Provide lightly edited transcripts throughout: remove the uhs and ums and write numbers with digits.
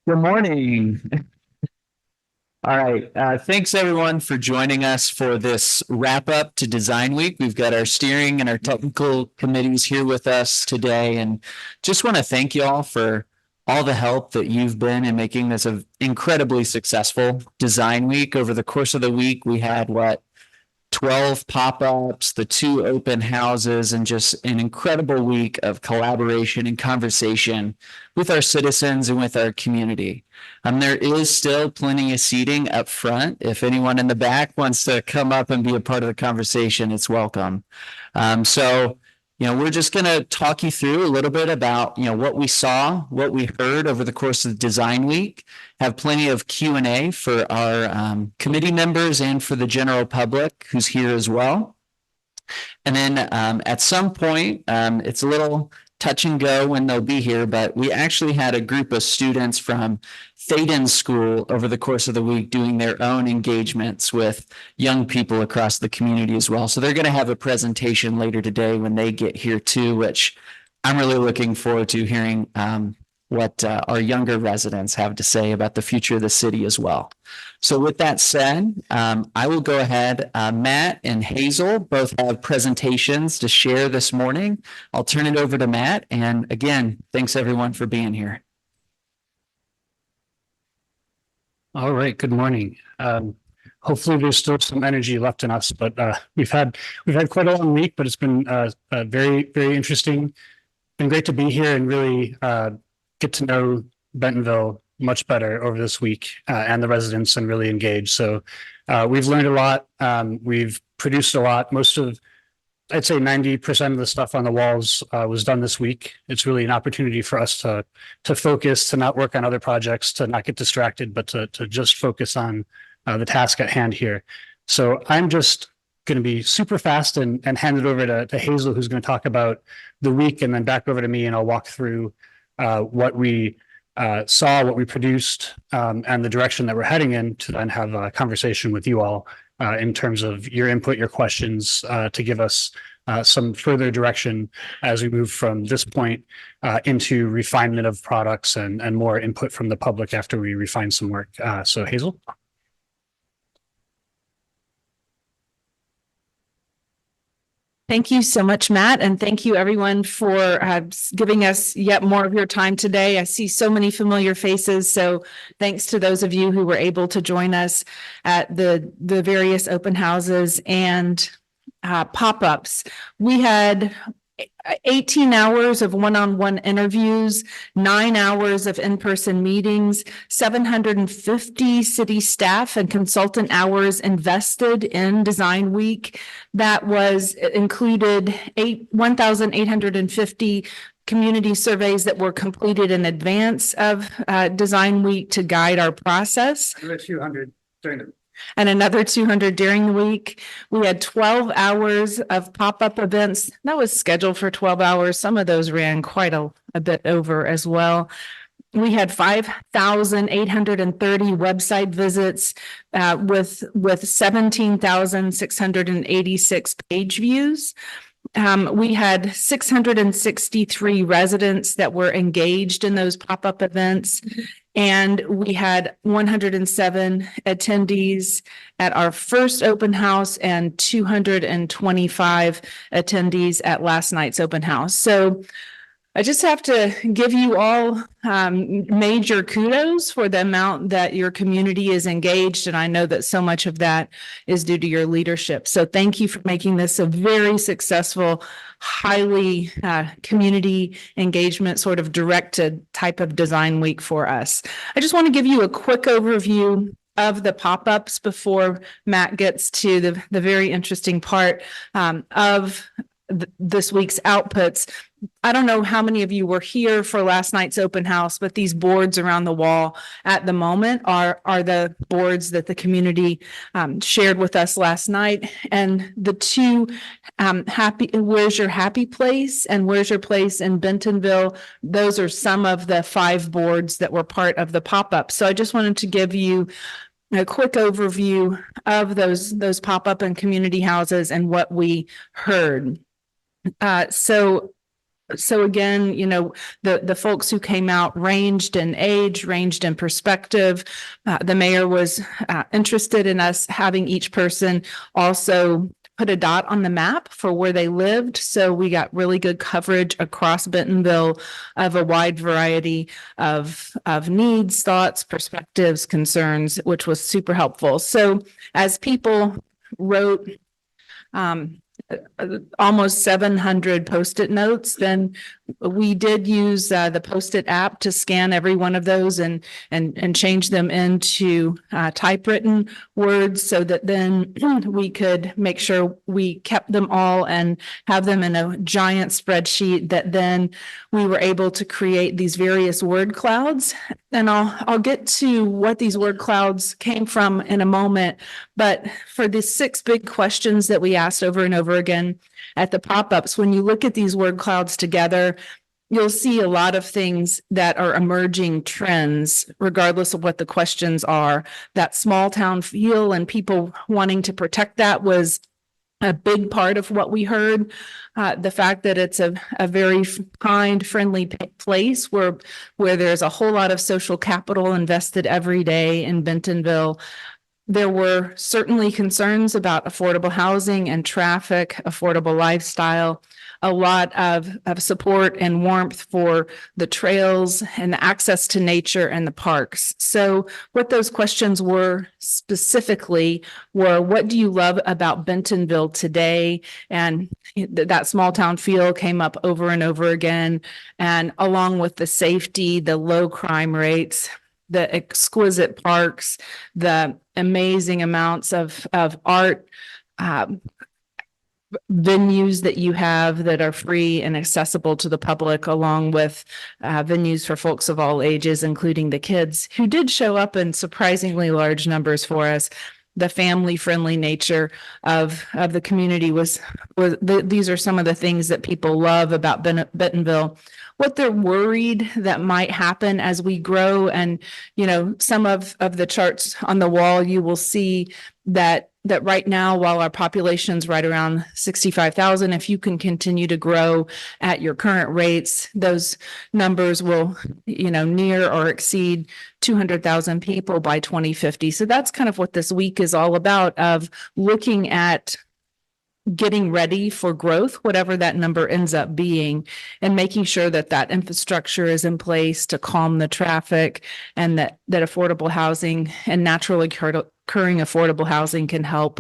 Good morning. All right. Thanks everyone for joining us for this wrap up to Design Week. We've got our steering and our technical committees here with us today, and just want to thank you all for all the help that you've been in making this an incredibly successful Design Week. Over the course of the week, we had 12 pop-ups, the 2 open houses, and just an incredible week of collaboration and conversation with our citizens and with our community. There is still plenty of seating up front. If anyone in the back wants to come up and be a part of the conversation, it's welcome. So we're just going to talk you through a little bit about, what we saw, what we heard over the course of Design Week, have plenty of Q&A for our committee members and for the general public who's here as well. And then at some point, it's a little touch and go when they'll be here, but we actually had a group of students from Thaden School over the course of the week doing their own engagements with young people across the community as well. So they're going to have a presentation later today when they get here too, which I'm really looking forward to hearing what our younger residents have to say about the future of the city as well. So with that said, I will go ahead. Matt and Hazel both have presentations to share this morning. I'll turn it over to Matt. And again, thanks everyone for being here. All right, good morning. Hopefully there's still some energy left in us, but we've had quite a long week, but it's been very, very interesting. Been great to be here and really get to know Bentonville much better over this week and the residents, and really engage. So we've learned a lot. We've produced a lot. I'd say 90% of the stuff on the walls was done this week. It's really an opportunity for us to focus, to not work on other projects, to not get distracted, but to just focus on the task at hand here. So I'm just going to be super fast and hand it over to Hazel, who's going to talk about the week, and then back over to me, and I'll walk through what we saw, what we produced, and the direction that we're heading in, to then have a conversation with you all in terms of your input, your questions, to give us some further direction as we move from this point into refinement of products and more input from the public after we refine some work. So Hazel. Thank you so much, Matt, and thank you everyone for giving us yet more of your time today. I see so many familiar faces, so thanks to those of you who were able to join us at the various open houses and pop-ups. We had 18 hours of one-on-one interviews, 9 hours of in-person meetings, 750 city staff and consultant hours invested in Design Week. That included 1,850 community surveys that were completed in advance of Design Week to guide our process. 200 during the and another 200 during the week. We had 12 hours of pop-up events. That was scheduled for 12 hours. Some of those ran quite a bit over as well. We had 5,830 website visits with 17,686 page views. We had 663 residents that were engaged in those pop-up events, and we had 107 attendees at our first open house and 225 attendees at last night's open house. So I just have to give you all major kudos for the amount that your community is engaged. And I know that so much of that is due to your leadership. So thank you for making this a very successful, highly community engagement, sort of directed type of Design Week for us. I just want to give you a quick overview of the pop-ups before Matt gets to the very interesting part of this week's outputs. I don't know how many of you were here for last night's open house, but these boards around the wall at the moment are the boards that the community shared with us last night. And the two Where's Your Happy Place and Where's Your Place in Bentonville, those are some of the 5 boards that were part of the pop-up. So I just wanted to give you a quick overview of those pop-up and community houses and what we heard. So So again, the folks who came out ranged in age, ranged in perspective. The mayor was interested in us having each person also put a dot on the map for where they lived. So we got really good coverage across Bentonville of a wide variety of needs, thoughts, perspectives, concerns, which was super helpful. So as people wrote almost 700 Post-it notes, then we did use the Post-it app to scan every one of those and change them into typewritten words so that then we could make sure we kept them all and have them in a giant spreadsheet that then we were able to create these various word clouds. And I'll get to what these word clouds came from in a moment. But for the 6 big questions that we asked over and over again at the pop-ups, when you look at these word clouds together, you'll see a lot of things that are emerging trends, regardless of what the questions are. That small town feel and people wanting to protect that was a big part of what we heard. The fact that it's a very kind, friendly place where there's a whole lot of social capital invested every day in Bentonville. There were certainly concerns about affordable housing and traffic, affordable lifestyle, a lot of support and warmth for the trails and the access to nature and the parks. So what those questions were specifically were, what do you love about Bentonville today? And that small town feel came up over and over again. And along with the safety, the low crime rates, the exquisite parks, the amazing amounts of art, venues that you have that are free and accessible to the public, along with venues for folks of all ages, including the kids who did show up in surprisingly large numbers for us. The family-friendly nature of the community these are some of the things that people love about Bentonville. What they're worried that might happen as we grow, and some of the charts on the wall, you will see that right now, while our population's right around 65,000, if you can continue to grow at your current rates, those numbers will, near or exceed 200,000 people by 2050. So that's kind of what this week is all about, of looking at getting ready for growth, whatever that number ends up being, and making sure that infrastructure is in place to calm the traffic, and that affordable housing and naturally occurring affordable housing can help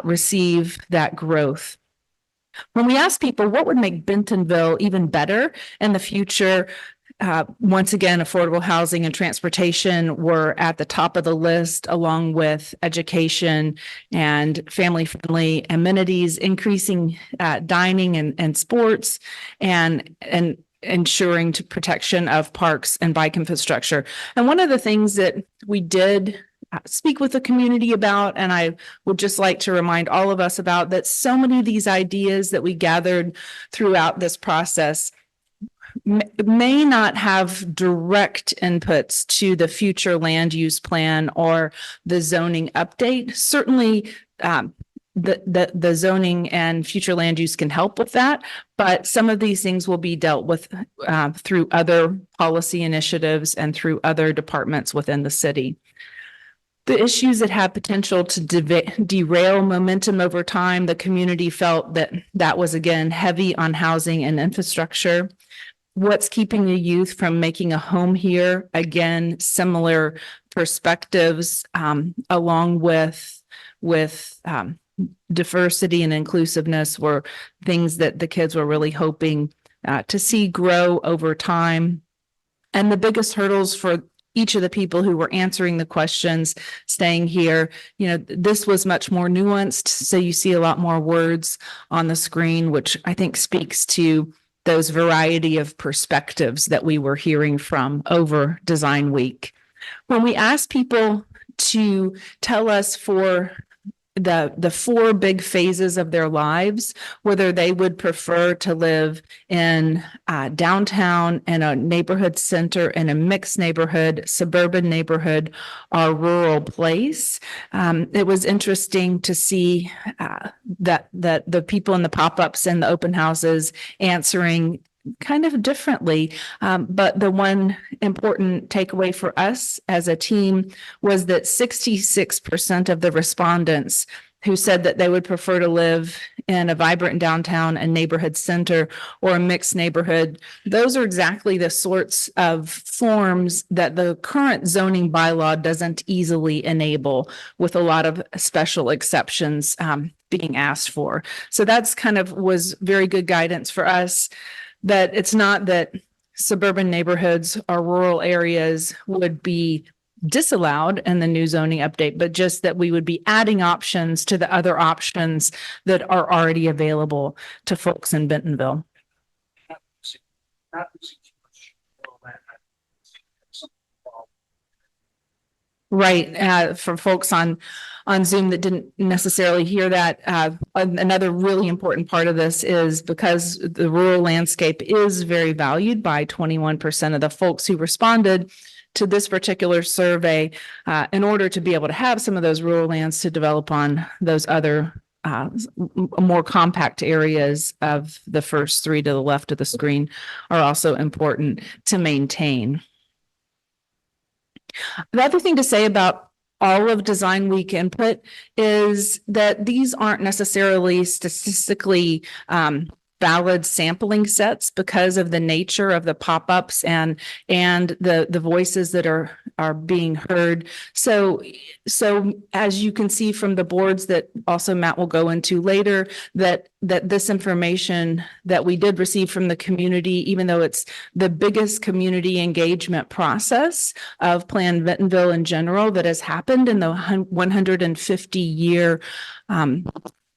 receive that growth. When we ask people what would make Bentonville even better in the future, once again, affordable housing and transportation were at the top of the list, along with education and family-friendly amenities, increasing dining and sports, and ensuring protection of parks and bike infrastructure. And one of the things that we did speak with the community about, and I would just like to remind all of us about, that so many of these ideas that we gathered throughout this process may not have direct inputs to the future land use plan or the zoning update. Certainly, the zoning and future land use can help with that, but some of these things will be dealt with through other policy initiatives and through other departments within the city. The issues that have potential to derail momentum over time, the community felt that was, again, heavy on housing and infrastructure. What's keeping the youth from making a home here? Again, similar perspectives, along with diversity and inclusiveness, were things that the kids were really hoping to see grow over time. And the biggest hurdles for each of the people who were answering the questions, staying here, this was much more nuanced. So you see a lot more words on the screen, which I think speaks to those variety of perspectives that we were hearing from over Design Week. When we asked people to tell us for the 4 big phases of their lives, whether they would prefer to live in downtown, in a neighborhood center, in a mixed neighborhood, suburban neighborhood, or rural place, it was interesting to see that the people in the pop-ups and the open houses answering kind of differently. But the one important takeaway for us as a team was that 66% of the respondents who said that they would prefer to live in a vibrant downtown and neighborhood center or a mixed neighborhood. Those are exactly the sorts of forms that the current zoning bylaw doesn't easily enable, with a lot of special exceptions being asked for. So that's kind of was very good guidance for us, that it's not that suburban neighborhoods or rural areas would be disallowed in the new zoning update, but just that we would be adding options to the other options that are already available to folks in Bentonville. Right. For folks on Zoom that didn't necessarily hear that, another really important part of this is because the rural landscape is very valued by 21% of the folks who responded to this particular survey, in order to be able to have some of those rural lands to develop on, those other more compact areas of the first three to the left of the screen are also important to maintain. The other thing to say about all of Design Week input is that these aren't necessarily statistically valid sampling sets because of the nature of the pop-ups and the voices that are being heard. So as you can see from the boards that also Matt will go into later, that this information that we did receive from the community, even though it's the biggest community engagement process of Plan Bentonville in general that has happened in the 150-year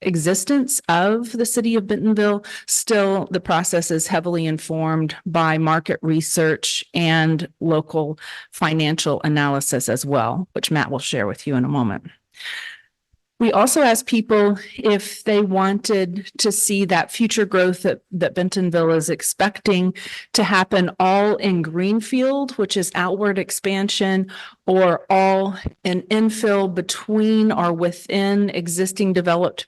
existence of the city of Bentonville, still the process is heavily informed by market research and local financial analysis as well, which Matt will share with you in a moment. We also asked people if they wanted to see that future growth that Bentonville is expecting to happen all in greenfield, which is outward expansion, or all in infill between or within existing development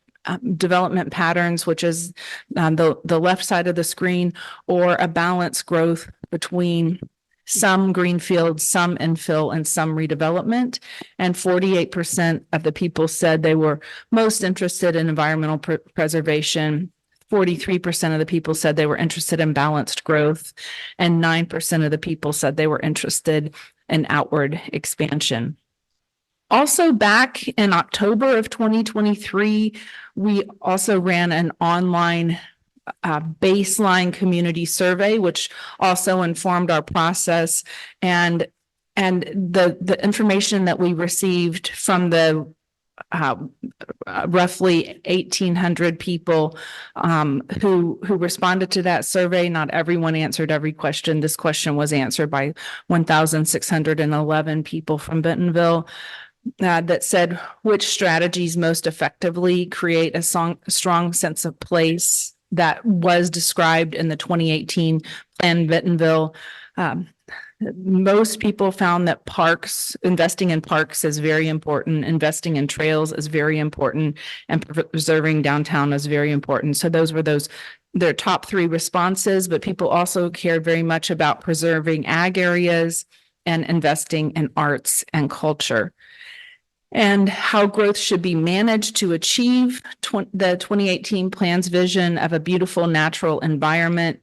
patterns, which is the left side of the screen, or a balanced growth between some greenfield, some infill, and some redevelopment. And 48% of the people said they were most interested in environmental preservation. 43% of the people said they were interested in balanced growth, and 9% of the people said they were interested in outward expansion. Also, back in October of 2023, we also ran an online baseline community survey, which also informed our process. And the information that we received from the roughly 1,800 people who responded to that survey. Not everyone answered every question. This question was answered by 1,611 people from Bentonville. That said which strategies most effectively create a strong sense of place that was described in the 2018 Plan Bentonville. Most people found that investing in parks is very important, investing in trails is very important, and preserving downtown is very important. So those were their top three responses, but people also cared very much about preserving ag areas and investing in arts and culture. And how growth should be managed to achieve the 2018 plan's vision of a beautiful natural environment.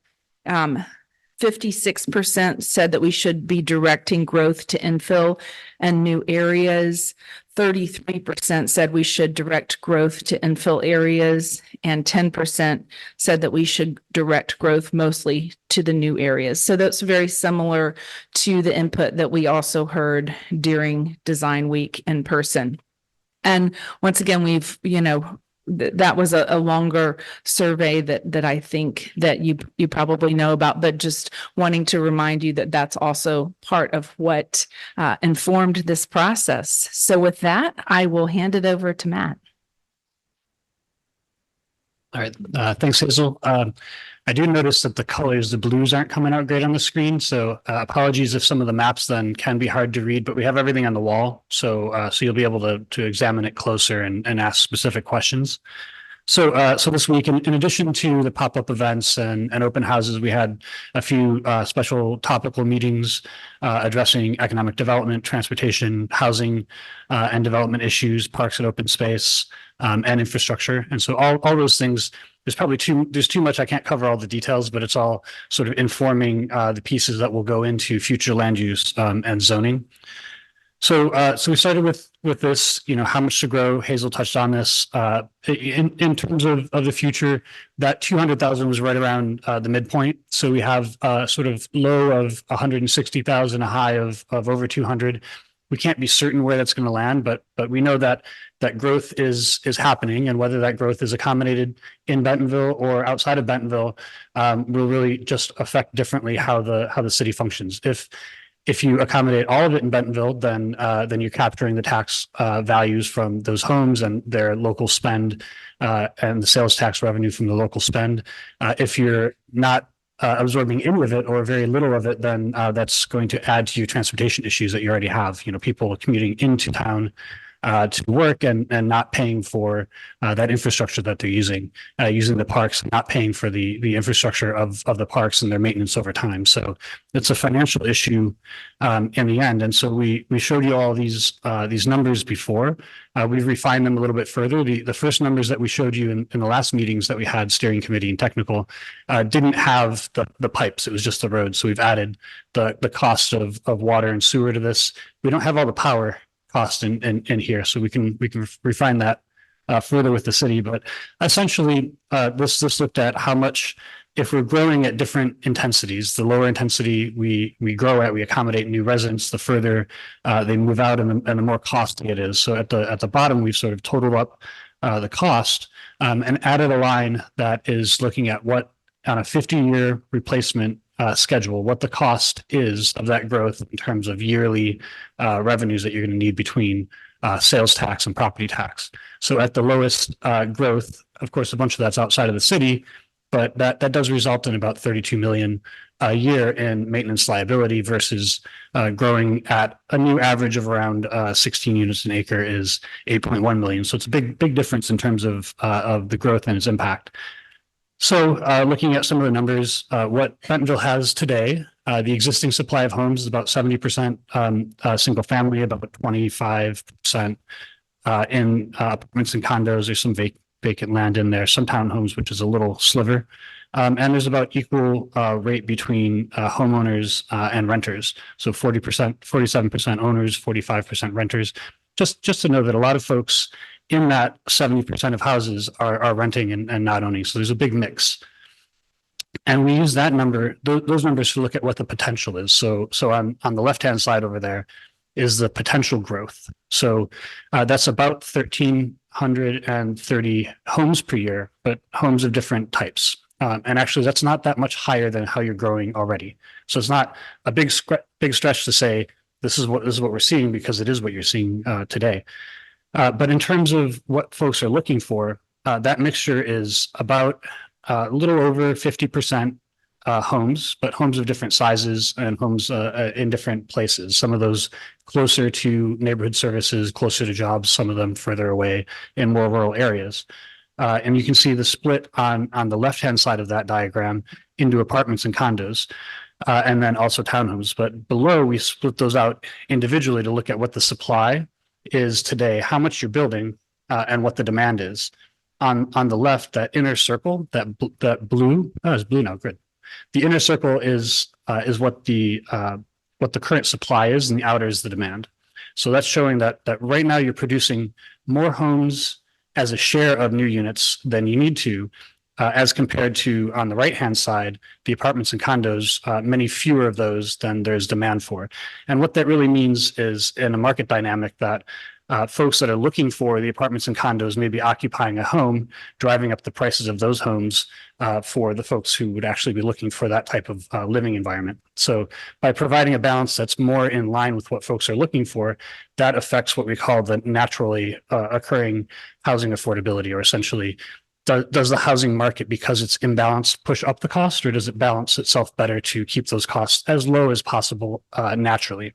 56% said that we should be directing growth to infill and new areas. 33% said we should direct growth to infill areas, and 10% said that we should direct growth mostly to the new areas. So that's very similar to the input that we also heard during Design Week in person. And once again, that was a longer survey that I think that you probably know about, but just wanting to remind you that that's also part of what informed this process. So with that, I will hand it over to Matt. All right. Thanks, Hazel. I do notice that the blues aren't coming out great on the screen. So apologies if some of the maps then can be hard to read, but we have everything on the wall. So you'll be able to examine it closer and ask specific questions. So this week, in addition to the pop-up events and open houses, we had a few special topical meetings addressing economic development, transportation, housing, and development issues, parks and open space, and infrastructure. And so all those things, there's too much. I can't cover all the details, but it's all sort of informing the pieces that will go into future land use and zoning. So we started with this, how much to grow. Hazel touched on this. In terms of the future, that 200,000 was right around the midpoint. So we have sort of low of 160,000, a high of over 200. We can't be certain where that's going to land, but we know that growth is happening, and whether that growth is accommodated in Bentonville or outside of Bentonville will really just affect differently how the city functions. If you accommodate all of it in Bentonville, then you're capturing the tax values from those homes and their local spend and the sales tax revenue from the local spend. If you're not absorbing any of it or very little of it, then that's going to add to your transportation issues that you already have. People commuting into town to work and not paying for that infrastructure that they're using the parks, not paying for the infrastructure of the parks and their maintenance over time. So it's a financial issue in the end. And so we showed you all these numbers before. We've refined them a little bit further. The first numbers that we showed you in the last meetings that we had, steering committee and technical, didn't have the pipes. It was just the road. So we've added the cost of water and sewer to this. We don't have all the power cost in here, so we can refine that further with the city. But essentially, this looked at how much, if we're growing at different intensities, the lower intensity we grow at, we accommodate new residents, the further they move out, and the more costly it is. So at the bottom, we've sort of totaled up the cost and added a line that is looking at what on a 50-year replacement schedule, what the cost is of that growth in terms of yearly revenues that you're going to need between sales tax and property tax. So at the lowest growth, of course, a bunch of that's outside of the city, but that does result in about 32 million a year in maintenance liability versus growing at a new average of around 16 units an acre is 8.1 million. So it's a big difference in terms of the growth and its impact. So looking at some of the numbers, what Bentonville has today, the existing supply of homes is about 70% single family, about 25% in apartments and condos. There's some vacant land in there, some townhomes, which is a little sliver. And there's about equal rate between homeowners and renters. So 40%, 47% owners, 45% renters. Just to know that a lot of folks in that 70% of houses are renting and not owning. So there's a big mix. And we use that number, those numbers, to look at what the potential is. So on the left-hand side over there is the potential growth. So that's about 1,330 homes per year, but homes of different types. And actually, that's not that much higher than how you're growing already. So it's not a big stretch to say this is what we're seeing, because it is what you're seeing today. But in terms of what folks are looking for, that mixture is about a little over 50% homes, but homes of different sizes and homes in different places. Some of those closer to neighborhood services, closer to jobs, some of them further away in more rural areas. And you can see the split on the left-hand side of that diagram into apartments and condos, and then also townhomes. But below, we split those out individually to look at what the supply is today, how much you're building, and what the demand is. On the left, that inner circle, that blue, it's blue now, good. The inner circle is what the current supply is, and the outer is the demand. So that's showing that right now you're producing more homes as a share of new units than you need to, as compared to, on the right-hand side, the apartments and condos, many fewer of those than there's demand for. And what that really means is, in a market dynamic, that folks that are looking for the apartments and condos may be occupying a home, driving up the prices of those homes for the folks who would actually be looking for that type of living environment. So by providing a balance that's more in line with what folks are looking for, that affects what we call the naturally occurring housing affordability, or essentially, does the housing market, because it's imbalanced, push up the cost, or does it balance itself better to keep those costs as low as possible naturally?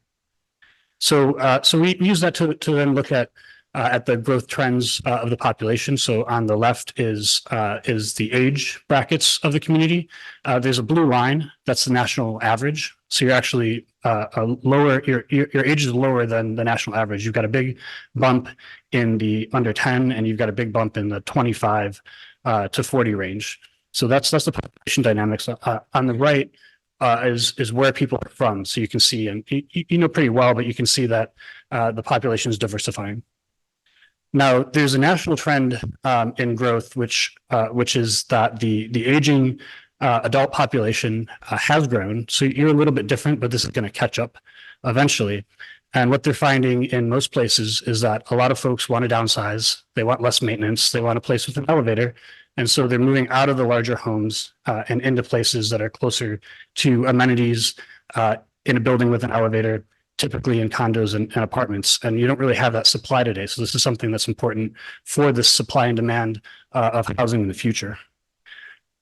So we use that to then look at at the growth trends of the population. So on the left is the age brackets of the community. There's a blue line, that's the national average. So you're actually lower, your age is lower than the national average. You've got a big bump in the under 10, and you've got a big bump in the 25 to 40 range. So that's the population dynamics. On the right is where people are from. So you can see, and you know pretty well, but you can see that the population is diversifying. Now, there's a national trend in growth, which is that the aging adult population has grown. So you're a little bit different, but this is going to catch up eventually. And what they're finding in most places is that a lot of folks want to downsize. They want less maintenance. They want a place with an elevator. And so they're moving out of the larger homes and into places that are closer to amenities in a building with an elevator, typically in condos and apartments. And you don't really have that supply today. So this is something that's important for the supply and demand of housing in the future.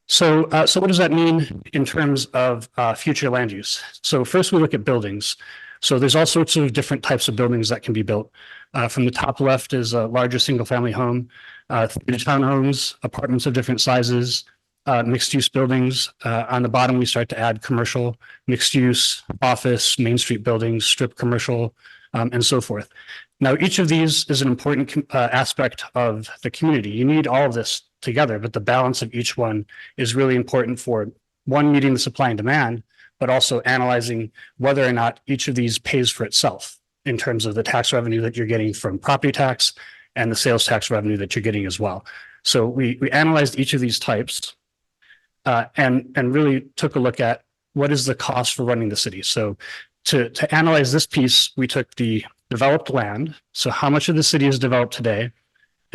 So what does that mean in terms of future land use? So first we look at buildings. So there's all sorts of different types of buildings that can be built. From the top left is a larger single family home, townhomes, apartments of different sizes, mixed use buildings. On the bottom, we start to add commercial, mixed use, office, Main Street buildings, strip commercial, and so forth. Now, each of these is an important aspect of the community. You need all of this together, but the balance of each one is really important for one, meeting the supply and demand, but also analyzing whether or not each of these pays for itself in terms of the tax revenue that you're getting from property tax and the sales tax revenue that you're getting as well. So we analyzed each of these types and really took a look at what is the cost for running the city. So to analyze this piece, we took the developed land. So how much of the city is developed today?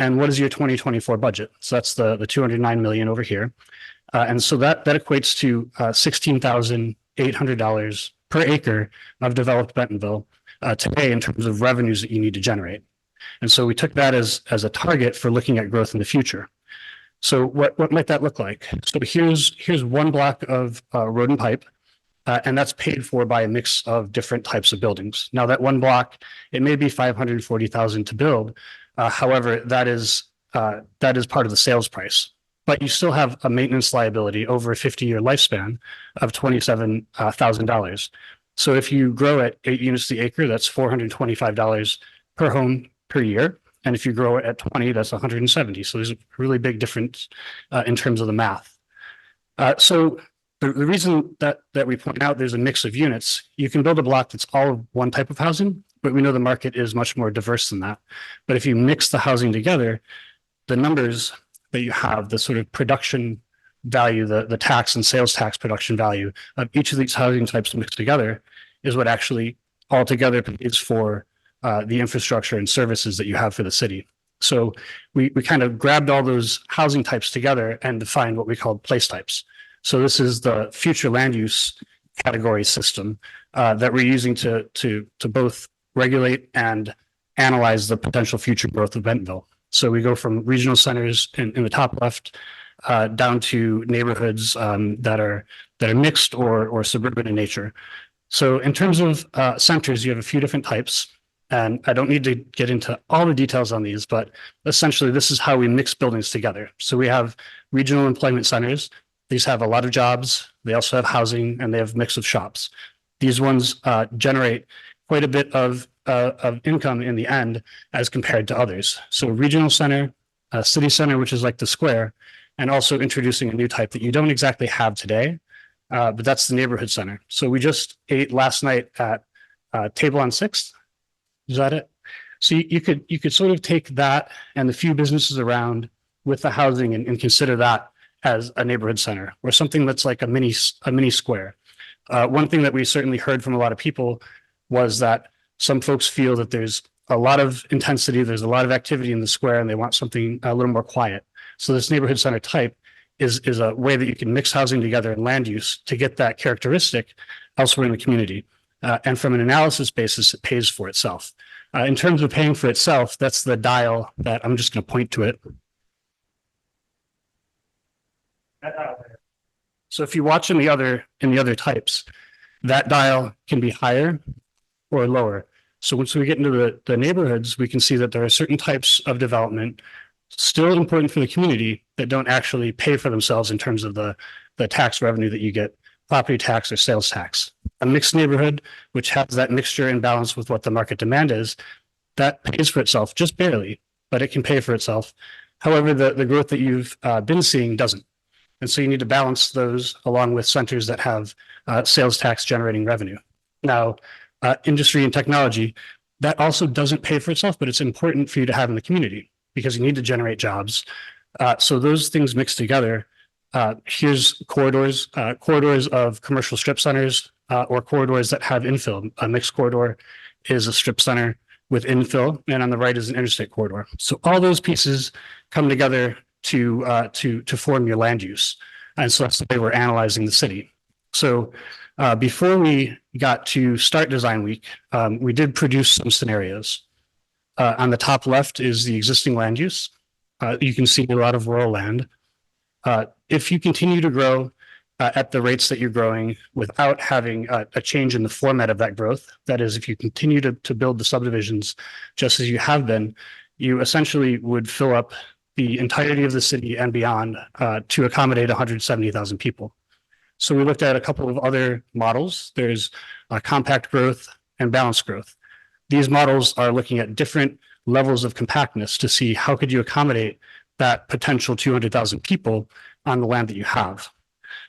And what is your 2024 budget? So that's the 209 million over here. And so that equates to $16,800 per acre of developed Bentonville today in terms of revenues that you need to generate. And so we took that as a target for looking at growth in the future. So what might that look like? So here's one block of road and pipe, and that's paid for by a mix of different types of buildings. Now that one block, it may be 540,000 to build. However, that is part of the sales price. But you still have a maintenance liability over a 50-year lifespan of $27,000. So if you grow at 8 units to the acre, that's $425 per home per year. And if you grow it at 20, that's 170. So there's a really big difference in terms of the math. So the reason that we point out there's a mix of units, you can build a block that's all one type of housing, but we know the market is much more diverse than that. But if you mix the housing together, the numbers that you have, the sort of production value, the tax and sales tax production value of each of these housing types mixed together is what actually altogether pays for the infrastructure and services that you have for the city. So we kind of grabbed all those housing types together and defined what we called place types. So this is the future land use category system that we're using to both regulate and analyze the potential future growth of Bentonville. So we go from regional centers in the top left down to neighborhoods that are mixed or suburban in nature. So in terms of centers, you have a few different types. And I don't need to get into all the details on these, but essentially this is how we mix buildings together. So we have regional employment centers. These have a lot of jobs. They also have housing, and they have a mix of shops. These ones generate quite a bit of income in the end as compared to others. So regional center, city center, which is like the square, and also introducing a new type that you don't exactly have today, but that's the neighborhood center. So we just ate last night at Table on 6th. Is that it? So you could sort of take that and the few businesses around with the housing and consider that as a neighborhood center or something that's like a mini square. One thing that we certainly heard from a lot of people was that some folks feel that there's a lot of intensity, there's a lot of activity in the square, and they want something a little more quiet. So this neighborhood center type is a way that you can mix housing together and land use to get that characteristic elsewhere in the community. And from an analysis basis, it pays for itself. In terms of paying for itself, that's the dial that I'm just going to point to it. So if you watch in the other types, that dial can be higher or lower. So once we get into the neighborhoods, we can see that there are certain types of development still important for the community that don't actually pay for themselves in terms of the tax revenue that you get, property tax or sales tax. A mixed neighborhood, which has that mixture in balance with what the market demand is, that pays for itself just barely, but it can pay for itself. However, the growth that you've been seeing doesn't. And so you need to balance those along with centers that have sales tax generating revenue. Now, industry and technology, that also doesn't pay for itself, but it's important for you to have in the community because you need to generate jobs. So those things mixed together, here's corridors of commercial strip centers or corridors that have infill. A mixed corridor is a strip center with infill, and on the right is an interstate corridor. So all those pieces come together to form your land use. And so that's the way we're analyzing the city. So before we got to start design week, we did produce some scenarios. On the top left is the existing land use. You can see a lot of rural land. If you continue to grow at the rates that you're growing without having a change in the format of that growth, that is, if you continue to build the subdivisions just as you have been, you essentially would fill up the entirety of the city and beyond to accommodate 170,000 people. So we looked at a couple of other models. There's compact growth and balanced growth. These models are looking at different levels of compactness to see how could you accommodate that potential 200,000 people on the land that you have.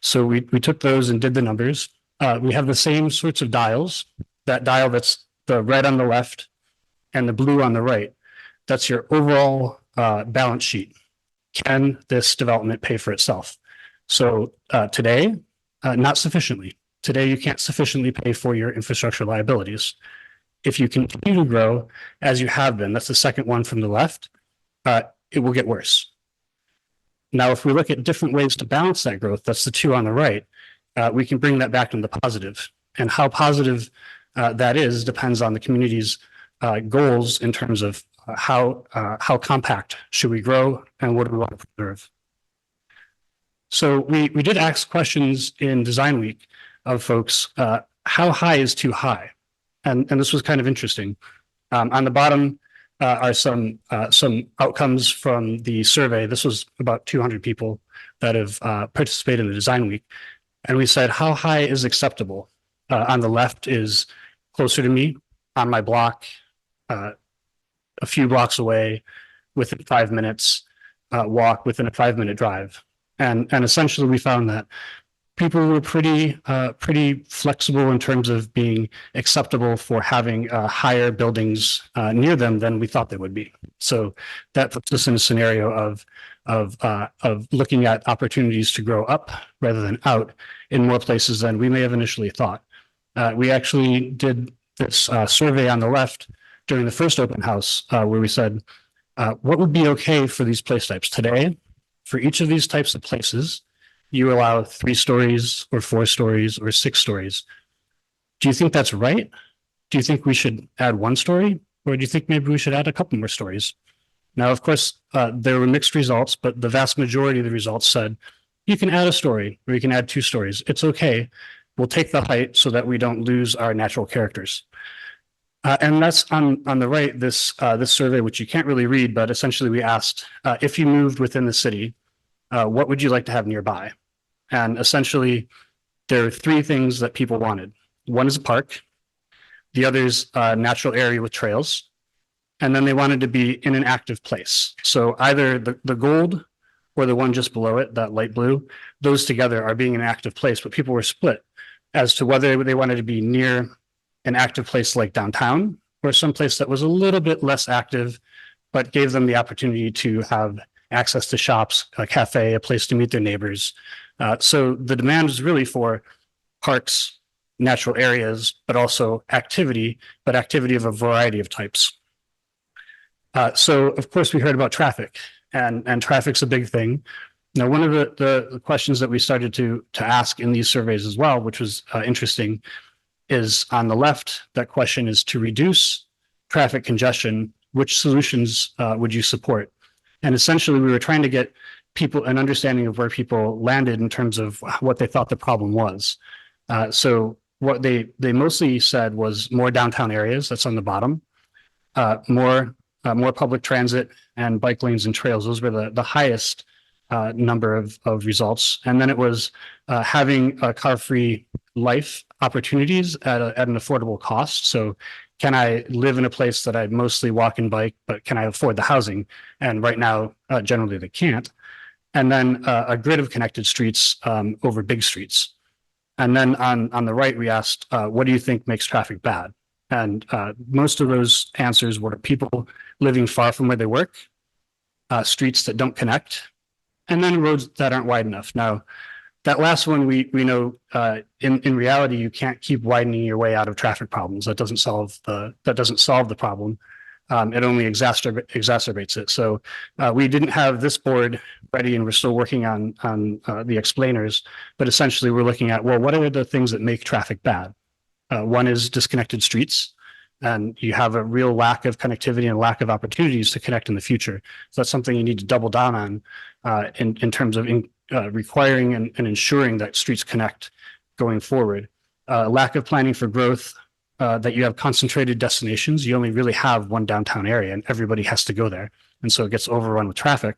So we took those and did the numbers. We have the same sorts of dials. That dial that's the red on the left and the blue on the right, that's your overall balance sheet. Can this development pay for itself? So today, not sufficiently. Today, you can't sufficiently pay for your infrastructure liabilities. If you continue to grow as you have been, that's the second one from the left, it will get worse. Now, if we look at different ways to balance that growth, that's the two on the right, we can bring that back into the positive. And how positive that is depends on the community's goals in terms of how compact should we grow and what do we want to preserve. So we did ask questions in Design Week of folks, how high is too high? And this was kind of interesting. On the bottom are some outcomes from the survey. This was about 200 people that have participated in the Design Week. And we said, how high is acceptable? On the left is closer to me, on my block, a few blocks away, within 5 minutes walk, within a 5-minute drive. And essentially we found that people were pretty flexible in terms of being acceptable for having higher buildings near them than we thought they would be. So that puts us in a scenario of looking at opportunities to grow up rather than out in more places than we may have initially thought. We actually did this survey on the left during the first open house where we said, what would be okay for these place types today? For each of these types of places, you allow 3 stories or 4 stories or 6 stories. Do you think that's right? Do you think we should add 1 story? Or do you think maybe we should add a couple more stories? Now, of course, there were mixed results, but the vast majority of the results said, you can add a story or you can add 2 stories. It's okay. We'll take the height so that we don't lose our natural characters. And that's on the right, this survey, which you can't really read, but essentially we asked, if you moved within the city, what would you like to have nearby? And essentially, there are 3 things that people wanted. One is a park. The other is a natural area with trails. And then they wanted to be in an active place. So either the gold or the one just below it, that light blue, those together are being an active place, but people were split as to whether they wanted to be near an active place like downtown or someplace that was a little bit less active, but gave them the opportunity to have access to shops, a cafe, a place to meet their neighbors. So the demand is really for parks, natural areas, but also activity, but activity of a variety of types. So of course we heard about traffic, and traffic's a big thing. Now, one of the questions that we started to ask in these surveys as well, which was interesting, is on the left, that question is to reduce traffic congestion, which solutions would you support? And essentially, we were trying to get people an understanding of where people landed in terms of what they thought the problem was. So what they mostly said was more downtown areas. That's on the bottom. More public transit and bike lanes and trails. Those were the highest number of results. And then it was having a car-free life opportunities at an affordable cost. So can I live in a place that I mostly walk and bike, but can I afford the housing? And right now, generally they can't. And then a grid of connected streets over big streets. And then on the right, we asked, what do you think makes traffic bad? And most of those answers were people living far from where they work, streets that don't connect, and then roads that aren't wide enough. Now, that last one, we know in reality, you can't keep widening your way out of traffic problems. That doesn't solve the problem. It only exacerbates it. So we didn't have this board ready, and we're still working on the explainers. But essentially, we're looking at, well, what are the things that make traffic bad? One is disconnected streets, and you have a real lack of connectivity and lack of opportunities to connect in the future. So that's something you need to double down on in terms of requiring and ensuring that streets connect going forward. Lack of planning for growth, that you have concentrated destinations. You only really have one downtown area and everybody has to go there. And so it gets overrun with traffic.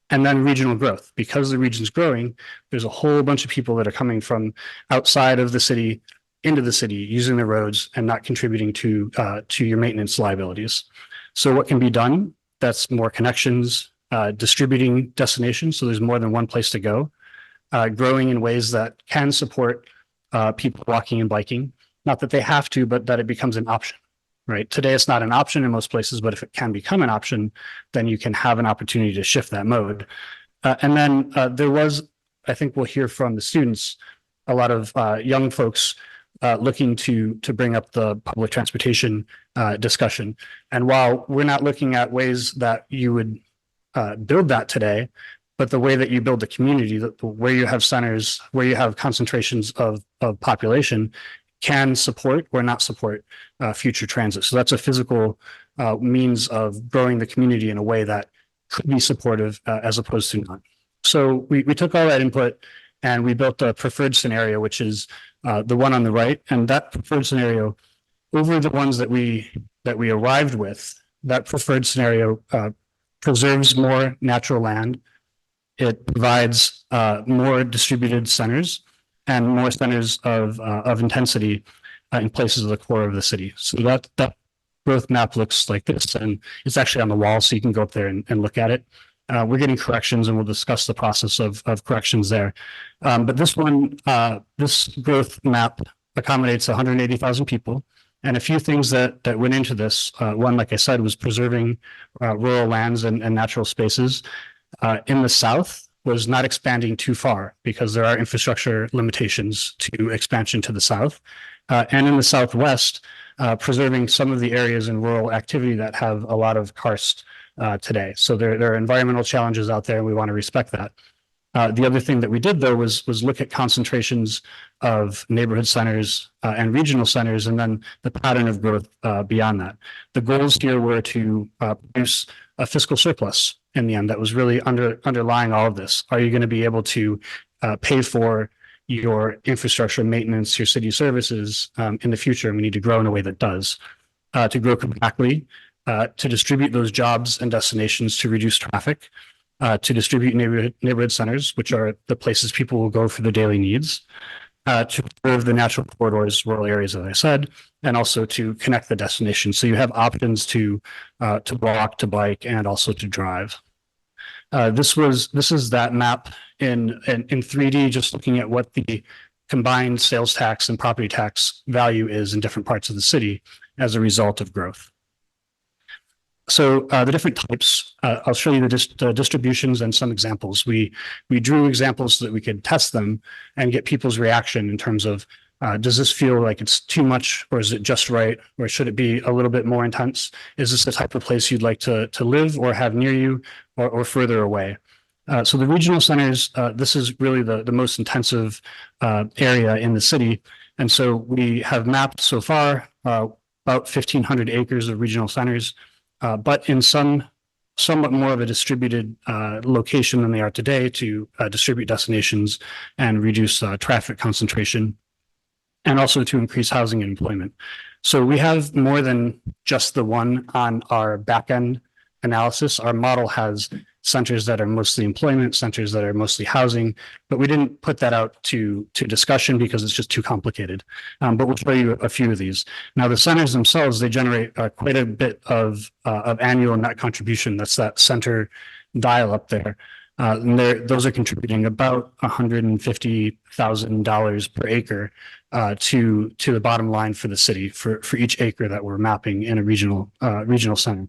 And then regional growth. Because the region's growing, there's a whole bunch of people that are coming from outside of the city into the city, using the roads and not contributing to your maintenance liabilities. So what can be done? That's more connections, distributing destinations. So there's more than one place to go, growing in ways that can support people walking and biking. Not that they have to, but that it becomes an option, right? Today, it's not an option in most places, but if it can become an option, then you can have an opportunity to shift that mode. And then there was, I think we'll hear from the students, a lot of young folks looking to bring up the public transportation discussion. And while we're not looking at ways that you would build that today, but the way that you build the community, where you have centers, where you have concentrations of population, can support or not support future transit. So that's a physical means of growing the community in a way that could be supportive as opposed to not. So we took all that input and we built a preferred scenario, which is the one on the right. And that preferred scenario, over the ones that we arrived with, that preferred scenario preserves more natural land. It provides more distributed centers and more centers of intensity in places of the core of the city. So that growth map looks like this, and it's actually on the wall, so you can go up there and look at it. We're getting corrections, and we'll discuss the process of corrections there. But this one, this growth map accommodates 180,000 people. And a few things that went into this, one, like I said, was preserving rural lands and natural spaces. In the south, was not expanding too far because there are infrastructure limitations to expansion to the south. And in the southwest, preserving some of the areas in rural activity that have a lot of karst today. So there are environmental challenges out there, and we want to respect that. The other thing that we did, though, was look at concentrations of neighborhood centers and regional centers, and then the pattern of growth beyond that. The goals here were to produce a fiscal surplus in the end. That was really underlying all of this. Are you going to be able to pay for your infrastructure maintenance, your city services in the future? And we need to grow in a way that does. To grow compactly, to distribute those jobs and destinations to reduce traffic, to distribute neighborhood centers, which are the places people will go for their daily needs, to preserve the natural corridors, rural areas, as I said, and also to connect the destination. So you have options to walk, to bike, and also to drive. This is that map in 3D, just looking at what the combined sales tax and property tax value is in different parts of the city as a result of growth. So the different types, I'll show you the distributions and some examples. We drew examples so that we could test them and get people's reaction in terms of, does this feel like it's too much, or is it just right? Or should it be a little bit more intense? Is this the type of place you'd like to live or have near you, or further away? So the regional centers, this is really the most intensive area in the city. And so we have mapped so far about 1,500 acres of regional centers. But in somewhat more of a distributed location than they are today to distribute destinations and reduce traffic concentration. and also to increase housing and employment. So we have more than just the one on our back end analysis. Our model has centers that are mostly employment, centers that are mostly housing, but we didn't put that out to discussion because it's just too complicated. But we'll show you a few of these. Now, the centers themselves, they generate quite a bit of annual net contribution. That's that center dial up there. And those are contributing about $150,000 per acre to the bottom line for the city for each acre that we're mapping in a regional center.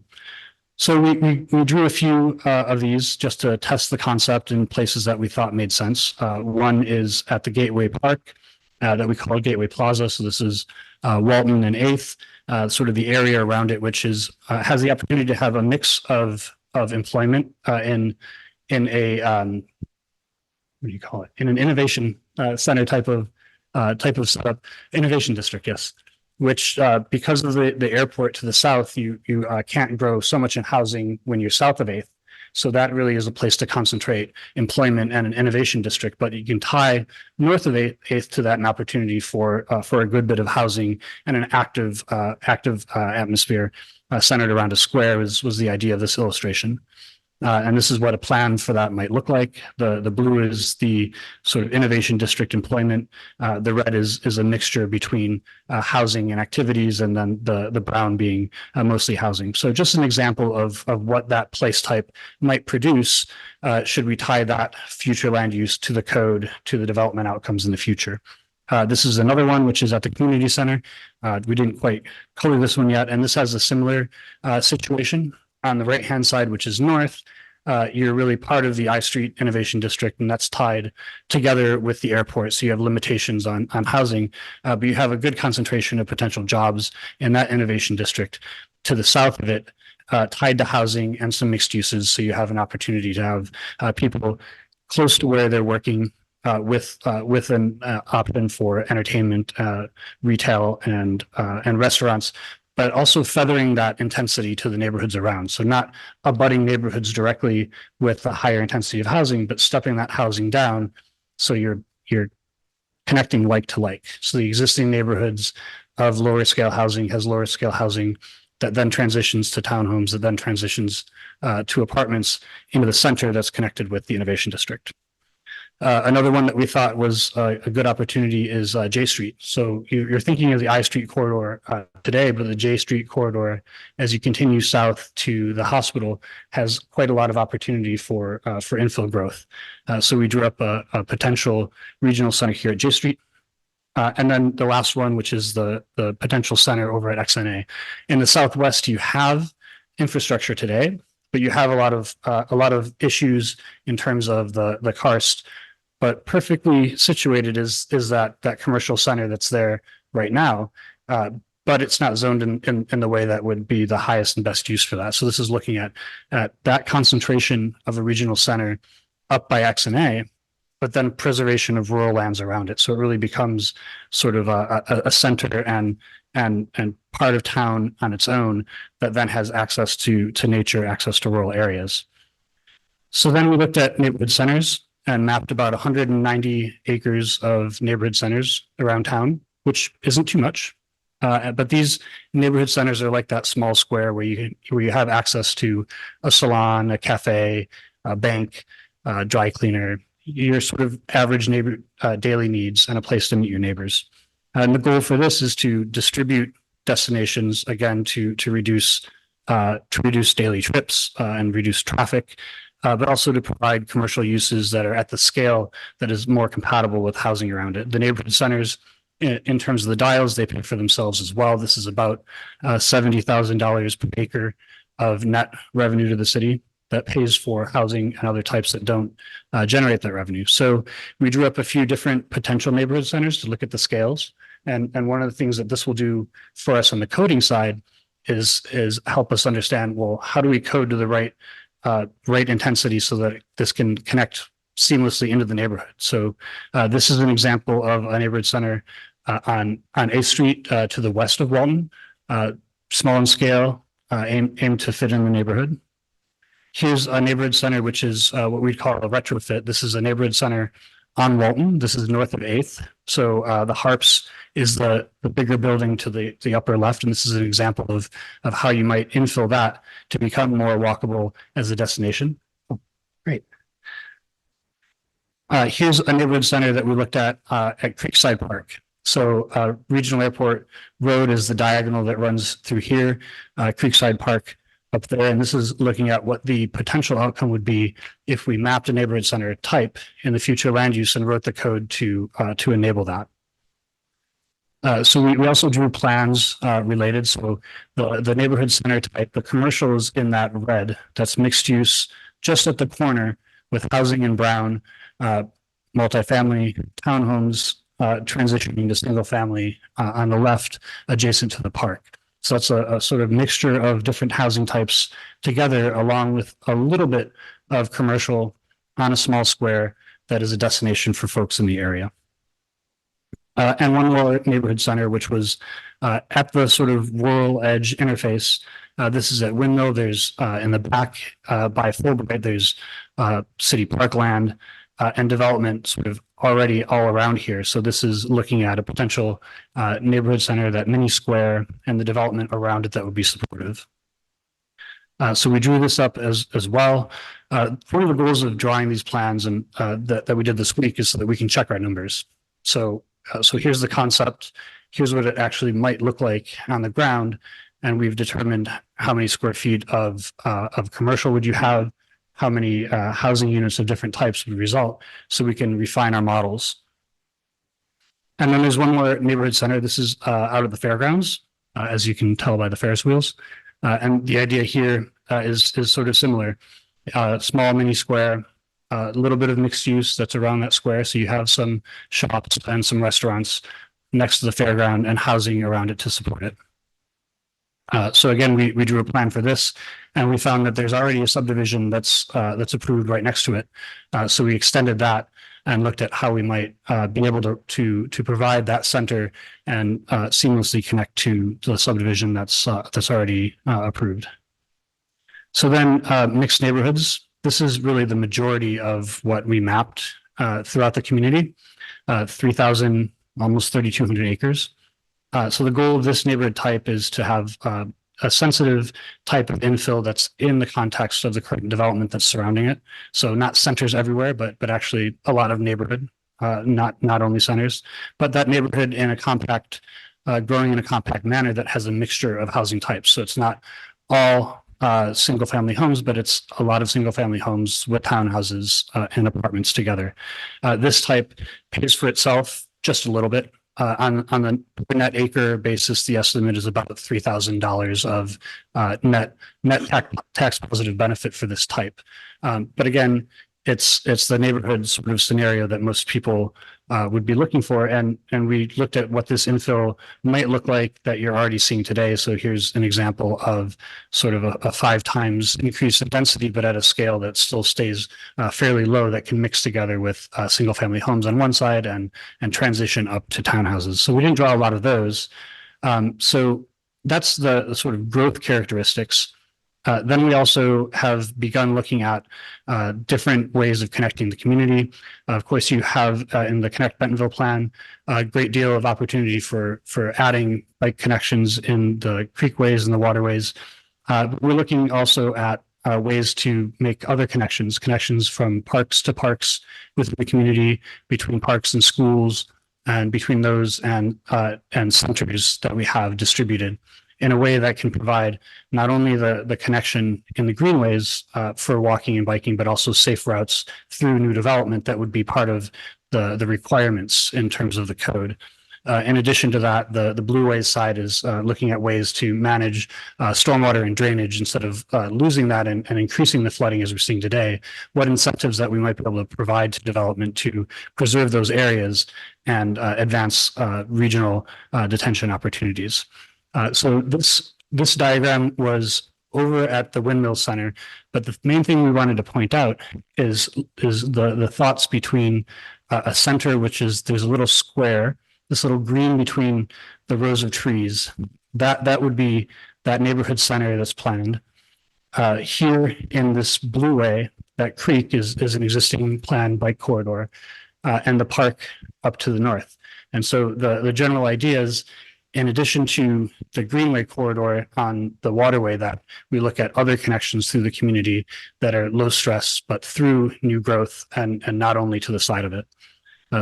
So we drew a few of these just to test the concept in places that we thought made sense. One is at the Gateway Park that we call Gateway Plaza. So this is Walton and 8th, sort of the area around it, which is has the opportunity to have a mix of employment in a what do you call it? In an innovation center type of setup, innovation district, yes. Which because of the airport to the south, you can't grow so much in housing when you're south of 8th. So that really is a place to concentrate employment and an innovation district. But you can tie north of 8th to that an opportunity for a good bit of housing and an active atmosphere centered around a square was the idea of this illustration. And this is what a plan for that might look like. The blue is the sort of innovation district employment. The red is a mixture between housing and activities, and then the brown being mostly housing. So just an example of what that place type might produce should we tie that future land use to the code, to the development outcomes in the future. This is another one, which is at the community center. We didn't quite color this one yet, and this has a similar situation. On the right-hand side, which is north, you're really part of the I Street Innovation District, and that's tied together with the airport. So you have limitations on housing, but you have a good concentration of potential jobs in that innovation district. To the south of it, tied to housing and some mixed uses. So you have an opportunity to have people close to where they're working with an option for entertainment, retail, and restaurants, but also feathering that intensity to the neighborhoods around. So not abutting neighborhoods directly with a higher intensity of housing, but stepping that housing down. So you're connecting like to like. So the existing neighborhoods of lower scale housing has lower scale housing that then transitions to townhomes, that then transitions to apartments into the center that's connected with the innovation district. Another one that we thought was a good opportunity is J Street. So you're thinking of the I Street corridor today, but the J Street corridor, as you continue south to the hospital, has quite a lot of opportunity for infill growth. So we drew up a potential regional center here at J Street. And then the last one, which is the potential center over at XNA. In the Southwest, you have infrastructure today, but you have a lot of issues in terms of the karst. But perfectly situated is that commercial center that's there right now, but it's not zoned in the way that would be the highest and best use for that. So this is looking at that concentration of a regional center up by XNA, but then preservation of rural lands around it. So it really becomes sort of a center and part of town on its own that then has access to nature, access to rural areas. So then we looked at neighborhood centers and mapped about 190 acres of neighborhood centers around town, which isn't too much. But these neighborhood centers are like that small square where you have access to a salon, a cafe, a bank, a dry cleaner, your sort of average neighbor daily needs, and a place to meet your neighbors. And the goal for this is to distribute destinations, again, to reduce daily trips and reduce traffic, but also to provide commercial uses that are at the scale that is more compatible with housing around it. The neighborhood centers, in terms of the dials, they pay for themselves as well. This is about $70,000 per acre of net revenue to the city that pays for housing and other types that don't generate that revenue. So we drew up a few different potential neighborhood centers to look at the scales. And one of the things that this will do for us on the coding side is help us understand, well, how do we code to the right intensity so that this can connect seamlessly into the neighborhood. So this is an example of a neighborhood center on 8th Street to the west of Walton, small in scale, aim to fit in the neighborhood. Here's a neighborhood center, which is what we'd call a retrofit. This is a neighborhood center on Walton. This is north of 8th. So the Harps is the bigger building to the upper left. And this is an example of how you might infill that to become more walkable as a destination. Oh, great. Here's a neighborhood center that we looked at Creekside Park. So Regional Airport Road is the diagonal that runs through here, Creekside Park up there. And this is looking at what the potential outcome would be if we mapped a neighborhood center type in the future land use and wrote the code to enable that. So we also drew plans related. So the neighborhood center type, the commercial is in that red, that's mixed use just at the corner with housing in brown, multifamily townhomes, transitioning to single family on the left adjacent to the park. So that's a sort of mixture of different housing types together, along with a little bit of commercial on a small square that is a destination for folks in the area. And one more neighborhood center, which was at the sort of rural edge interface. This is at Windmill. There's in the back by Fulbright, there's city parkland and development sort of already all around here. So this is looking at a potential neighborhood center, that mini square, and the development around it that would be supportive. So we drew this up as well. One of the goals of drawing these plans and that we did this week is so that we can check our numbers. So here's the concept. Here's what it actually might look like on the ground. And we've determined how many square feet of commercial would you have, how many housing units of different types would result, so we can refine our models. And then there's one more neighborhood center. This is out at the fairgrounds, as you can tell by the Ferris wheels. And the idea here is sort of similar. Small mini square, a little bit of mixed use that's around that square. So you have some shops and some restaurants next to the fairground and housing around it to support it. So again, we drew a plan for this, and we found that there's already a subdivision that's approved right next to it. So we extended that and looked at how we might be able to provide that center and seamlessly connect to the subdivision that's already approved. So then mixed neighborhoods. This is really the majority of what we mapped throughout the community, 3,000, almost 3,200 acres. So the goal of this neighborhood type is to have a sensitive type of infill that's in the context of the current development that's surrounding it. So not centers everywhere, but actually a lot of neighborhood, not only centers, but that neighborhood in a compact, growing in a compact manner that has a mixture of housing types. So it's not all single family homes, but it's a lot of single family homes with townhouses and apartments together. This type pays for itself just a little bit. On the net acre basis, the estimate is about $3,000 of net tax positive benefit for this type. But again, it's the neighborhood sort of scenario that most people would be looking for. And we looked at what this infill might look like that you're already seeing today. So here's an example of sort of a 5 times increase in density, but at a scale that still stays fairly low, that can mix together with single family homes on one side and transition up to townhouses. So we didn't draw a lot of those. So that's the sort of growth characteristics. Then we also have begun looking at different ways of connecting the community. Of course, you have in the Connect Bentonville plan a great deal of opportunity for adding bike connections in the creekways and the waterways. But we're looking also at ways to make other connections from parks to parks within the community, between parks and schools, and between those and centers that we have distributed, in a way that can provide not only the connection in the greenways for walking and biking, but also safe routes through new development that would be part of the requirements in terms of the code. In addition to that, the Blue Ways side is looking at ways to manage stormwater and drainage instead of losing that and increasing the flooding as we're seeing today. What incentives that we might be able to provide to development to preserve those areas and advance regional detention opportunities. So this diagram was over at the Windmill Center, but the main thing we wanted to point out is the thoughts between a center, which is there's a little square, this little green between the rows of trees. That would be that neighborhood center that's planned. Here in this blue way, that creek is an existing planned bike corridor. and the park up to the north. And so the general idea is, in addition to the Greenway corridor on the waterway, that we look at other connections through the community that are low stress, but through new growth and not only to the side of it.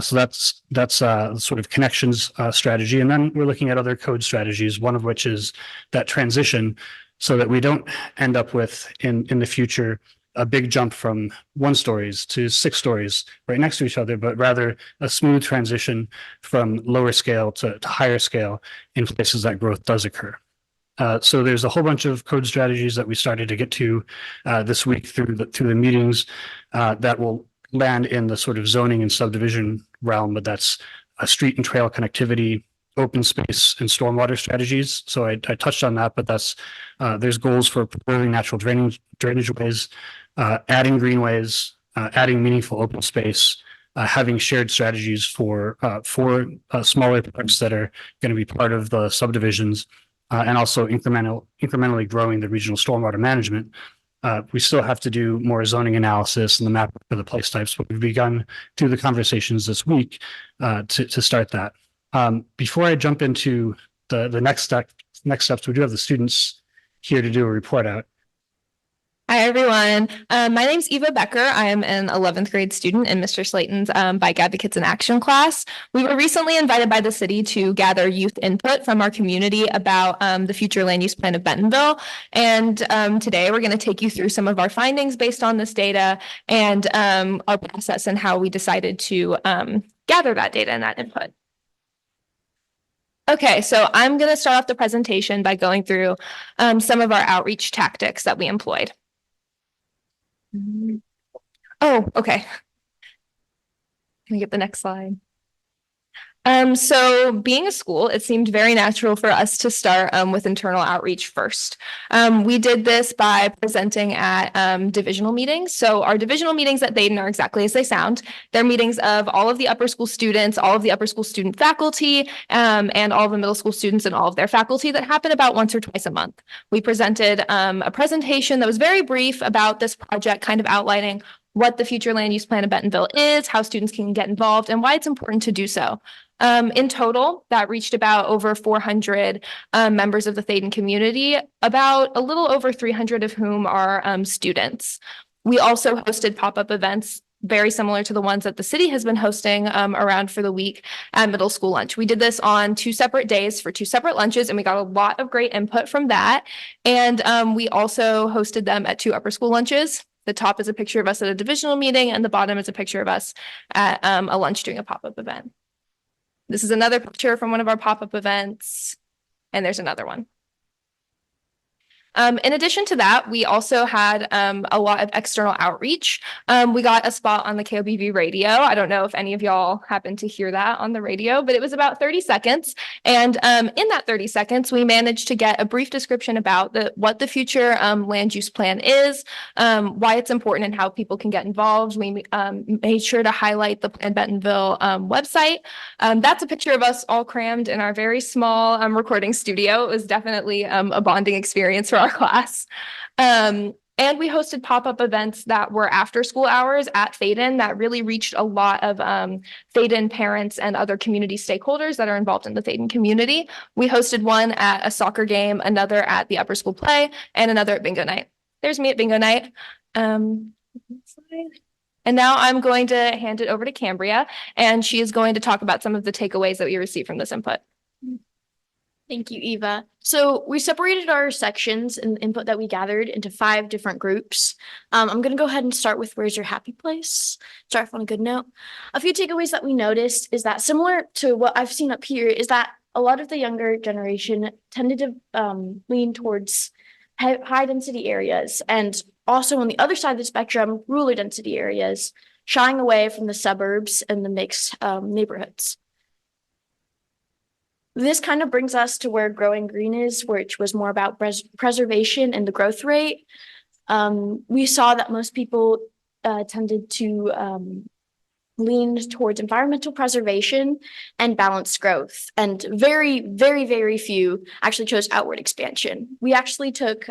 So that's sort of connections strategy. And then we're looking at other code strategies, one of which is that transition, so that we don't end up with in the future a big jump from 1 stories to 6 stories right next to each other, but rather a smooth transition from lower scale to higher scale in places that growth does occur. So there's a whole bunch of code strategies that we started to get to this week through the meetings that will land in the sort of zoning and subdivision realm, but that's a street and trail connectivity, open space, and stormwater strategies. So I touched on that, but that's there's goals for preserving natural drainage ways, adding greenways, adding meaningful open space, having shared strategies for smaller parks that are going to be part of the subdivisions, and also incrementally growing the regional stormwater management. We still have to do more zoning analysis and the map for the place types, but we've begun through the conversations this week to start that. Before I jump into the next steps, we do have the students here to do a report out. Hi, everyone. My name's Eva Becker. I am an 11th grade student in Mr. Slayton's Bike Advocates in Action class. We were recently invited by the city to gather youth input from our community about the future land use plan of Bentonville. And today we're going to take you through some of our findings based on this data and our process and how we decided to gather that data and that input. Okay, so I'm going to start off the presentation by going through some of our outreach tactics that we employed. Oh, okay. Can we get the next slide? So being a school, it seemed very natural for us to start with internal outreach first. We did this by presenting at divisional meetings. So our divisional meetings at Thaden are exactly as they sound. They're meetings of all of the upper school students, all of the upper school student faculty, and all of the middle school students and all of their faculty that happen about once or twice a month. We presented a presentation that was very brief about this project, kind of outlining what the future land use plan of Bentonville is, how students can get involved, and why it's important to do so. In total, that reached about over 400 members of the Thaden community, about a little over 300 of whom are students. We also hosted pop-up events very similar to the ones that the city has been hosting around for the week at middle school lunch. We did this on 2 separate days for 2 separate lunches, and we got a lot of great input from that. And we also hosted them at 2 upper school lunches. The top is a picture of us at a divisional meeting, and the bottom is a picture of us at a lunch doing a pop-up event. This is another picture from one of our pop-up events, and there's another one. In addition to that, we also had a lot of external outreach. We got a spot on the KOBV radio. I don't know if any of y'all happened to hear that on the radio, but it was about 30 seconds. And in that 30 seconds, we managed to get a brief description about what the future land use plan is, why it's important and how people can get involved. We made sure to highlight the Plan Bentonville website. That's a picture of us all crammed in our very small recording studio. It was definitely a bonding experience for our class. And we hosted pop-up events that were after school hours at Thaden that really reached a lot of Thaden parents and other community stakeholders that are involved in the Thaden community. We hosted one at a soccer game, another at the upper school play, and another at bingo night. There's me at bingo night. And now I'm going to hand it over to Cambria, and she is going to talk about some of the takeaways that we received from this input. Thank you, Eva. So we separated our sections and input that we gathered into 5 different groups. I'm going to go ahead and start with where's your happy place? Start off on a good note. A few takeaways that we noticed is that similar to what I've seen up here is that a lot of the younger generation tended to lean towards high density areas, and also on the other side of the spectrum, rural density areas, shying away from the suburbs and the mixed neighborhoods. This kind of brings us to where Growing Green is, which was more about preservation and the growth rate. We saw that most people tended to lean towards environmental preservation and balanced growth, and very, very, very few actually chose outward expansion. We actually took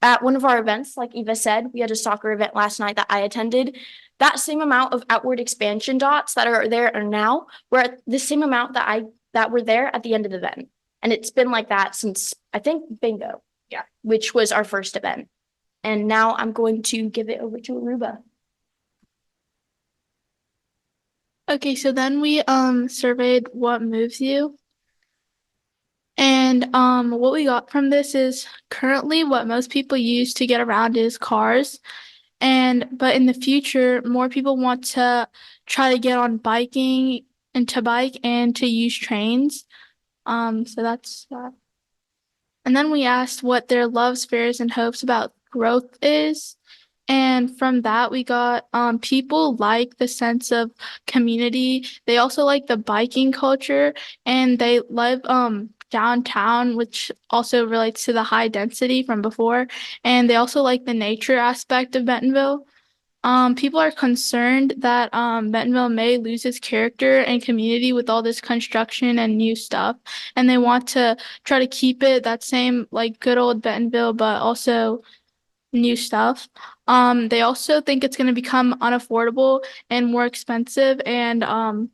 at one of our events, like Eva said, we had a soccer event last night that I attended. That same amount of outward expansion dots that are there are now were at the same amount that were there at the end of the event. And it's been like that since, I think, bingo. Yeah. Which was our first event. And now I'm going to give it over to Aruba. Okay, so then we surveyed what moves you. And what we got from this is currently what most people use to get around is cars. But in the future, more people want to try to get on biking and to bike and to use trains. So that's that. And then we asked what their loves, fears, and hopes about growth is. And from that, we got people like the sense of community. They also like the biking culture, and they live downtown, which also relates to the high density from before. And they also like the nature aspect of Bentonville. People are concerned that Bentonville may lose its character and community with all this construction and new stuff, and they want to try to keep it that same like good old Bentonville, but also new stuff. They also think it's going to become unaffordable and more expensive, and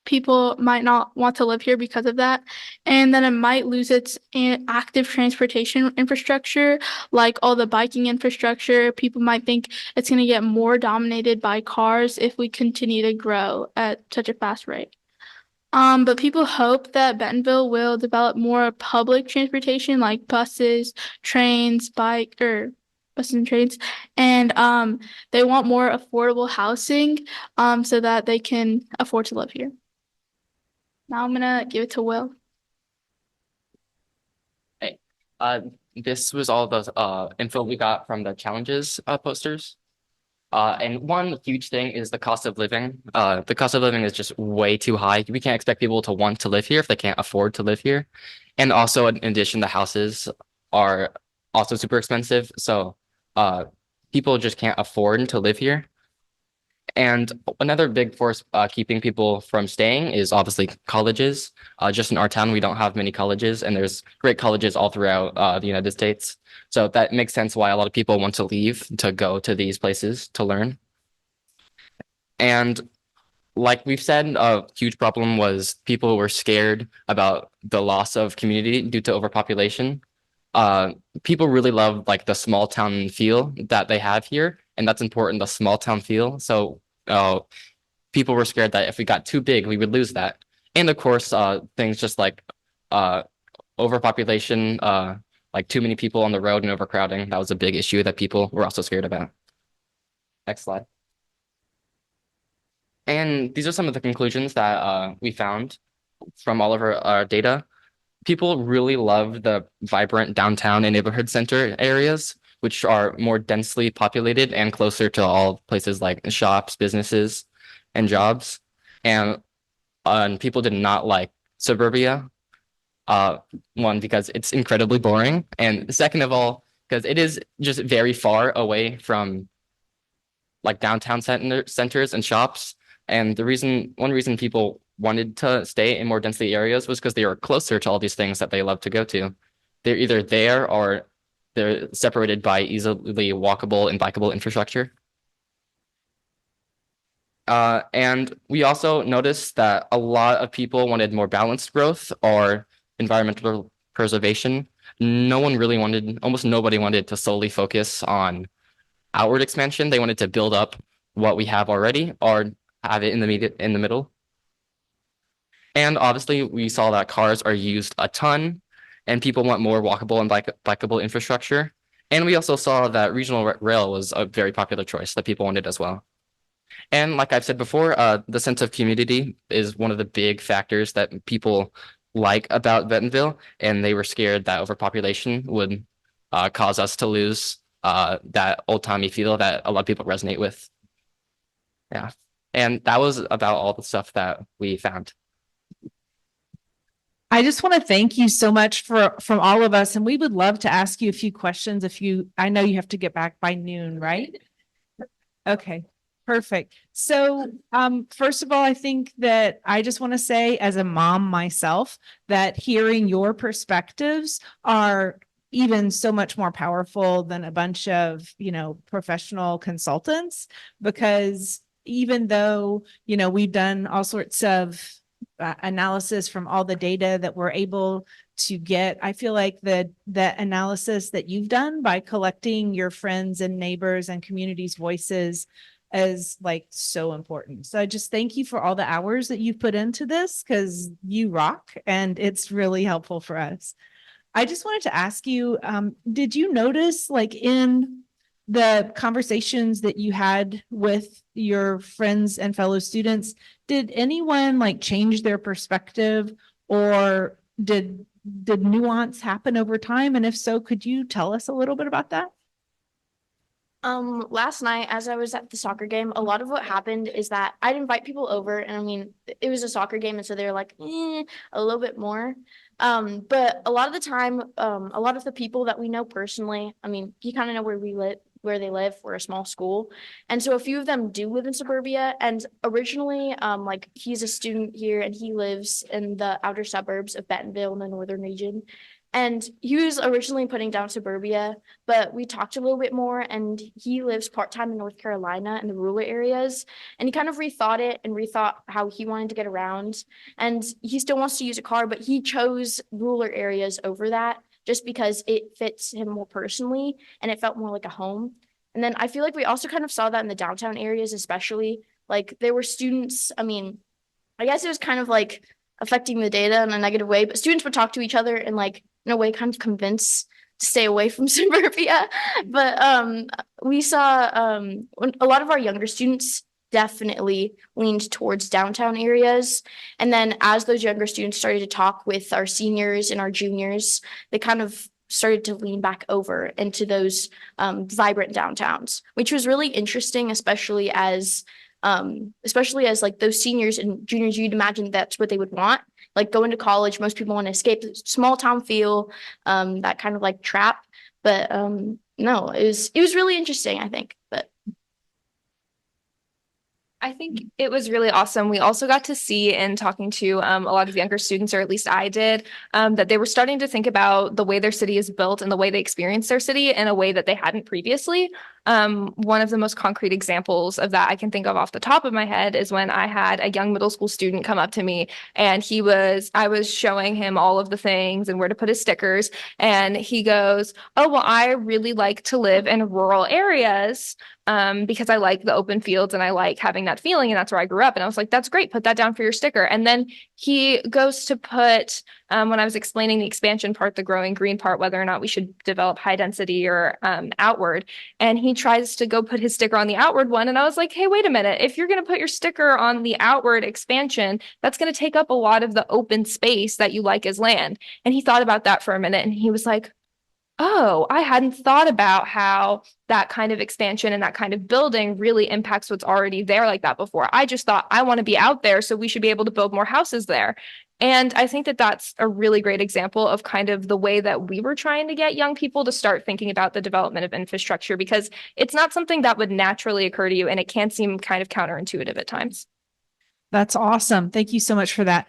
people might not want to live here because of that. And then it might lose its active transportation infrastructure, like all the biking infrastructure. People might think it's going to get more dominated by cars if we continue to grow at such a fast rate. But people hope that Bentonville will develop more public transportation like buses, trains, buses and trains, and they want more affordable housing so that they can afford to live here. Now I'm gonna give it to Will. Hey, this was all the info we got from the challenges posters. And one huge thing is the cost of living. The cost of living is just way too high. We can't expect people to want to live here if they can't afford to live here. And also, in addition, the houses are also super expensive. So people just can't afford to live here. And another big force keeping people from staying is obviously colleges. Just in our town, we don't have many colleges, and there's great colleges all throughout the United States. So that makes sense why a lot of people want to leave to go to these places to learn. And like we've said, a huge problem was people were scared about the loss of community due to overpopulation. People really love like the small town feel that they have here, and that's important, the small town feel. So people were scared that if we got too big, we would lose that. And of course, things just like overpopulation, like too many people on the road and overcrowding. That was a big issue that people were also scared about. Next slide. And these are some of the conclusions that we found from all of our data. People really love the vibrant downtown and neighborhood center areas, which are more densely populated and closer to all places like shops, businesses, and jobs. And people did not like suburbia. One, because it's incredibly boring. And second of all, because it is just very far away from like downtown centers and shops. And one reason people wanted to stay in more densely areas was because they were closer to all these things that they love to go to. They're either there or they're separated by easily walkable and bikeable infrastructure. And we also noticed that a lot of people wanted more balanced growth or environmental preservation. Almost nobody wanted to solely focus on outward expansion. They wanted to build up what we have already or have it in the middle. And obviously, we saw that cars are used a ton, and people want more walkable and bikeable infrastructure. And we also saw that regional rail was a very popular choice that people wanted as well. And like I've said before, the sense of community is one of the big factors that people like about Bentonville, and they were scared that overpopulation would cause us to lose that old-timey feel that a lot of people resonate with. Yeah, and that was about all the stuff that we found. I just want to thank you so much from all of us, and we would love to ask you a few questions I know you have to get back by noon, right? Okay, perfect. So first of all, I think that I just want to say as a mom myself that hearing your perspectives are even so much more powerful than a bunch of, professional consultants, because even though, we've done all sorts of analysis from all the data that we're able to get, I feel like the analysis that you've done by collecting your friends and neighbors and communities' voices is like so important. So I just thank you for all the hours that you've put into this, because you rock and it's really helpful for us. I just wanted to ask you, did you notice, like, in the conversations that you had with your friends and fellow students, did anyone like change their perspective, or did nuance happen over time? And if so, could you tell us a little bit about that? Last night, as I was at the soccer game, a lot of what happened is that I'd invite people over, and I mean, it was a soccer game, and so they're like, a little bit more. But a lot of the time, a lot of the people that we know personally, I mean, you kind of know where they live. We're a small school, and so a few of them do live in suburbia. And originally, like he's a student here, and he lives in the outer suburbs of Bentonville in the northern region. And he was originally putting down suburbia, but we talked a little bit more, and he lives part-time in North Carolina in the rural areas. And he kind of rethought it and rethought how he wanted to get around. And he still wants to use a car, but he chose rural areas over that just because it fits him more personally and it felt more like a home. And then I feel like we also kind of saw that in the downtown areas, especially. Like there were students, I mean, I guess it was kind of like affecting the data in a negative way, but students would talk to each other and like in a way kind of convince to stay away from suburbia. But we saw a lot of our younger students definitely leaned towards downtown areas. And then as those younger students started to talk with our seniors and our juniors, they kind of started to lean back over into those vibrant downtowns, which was really interesting, especially as like those seniors and juniors, you'd imagine that's what they would want. Like going to college, most people want to escape the small town feel, that kind of like trap. But no, it was really interesting, I think. But I think it was really awesome. We also got to see in talking to a lot of younger students, or at least I did, that they were starting to think about the way their city is built and the way they experience their city in a way that they hadn't previously. One of the most concrete examples of that I can think of off the top of my head is when I had a young middle school student come up to me, and I was showing him all of the things and where to put his stickers. And he goes, "Oh, well, I really like to live in rural areas because I like the open fields and I like having that feeling. And that's where I grew up." And I was like, "That's great. Put that down for your sticker." And then he goes to put, when I was explaining the expansion part, the growing green part, whether or not we should develop high density or outward. And he tries to go put his sticker on the outward one. And I was like, "Hey, wait a minute. If you're going to put your sticker on the outward expansion, that's going to take up a lot of the open space that you like as land." And he thought about that for a minute, and he was like, "Oh, I hadn't thought about how that kind of expansion and that kind of building really impacts what's already there like that before. I just thought I want to be out there, so we should be able to build more houses there." And I think that that's a really great example of kind of the way that we were trying to get young people to start thinking about the development of infrastructure, because it's not something that would naturally occur to you, and it can seem kind of counterintuitive at times. That's awesome. Thank you so much for that.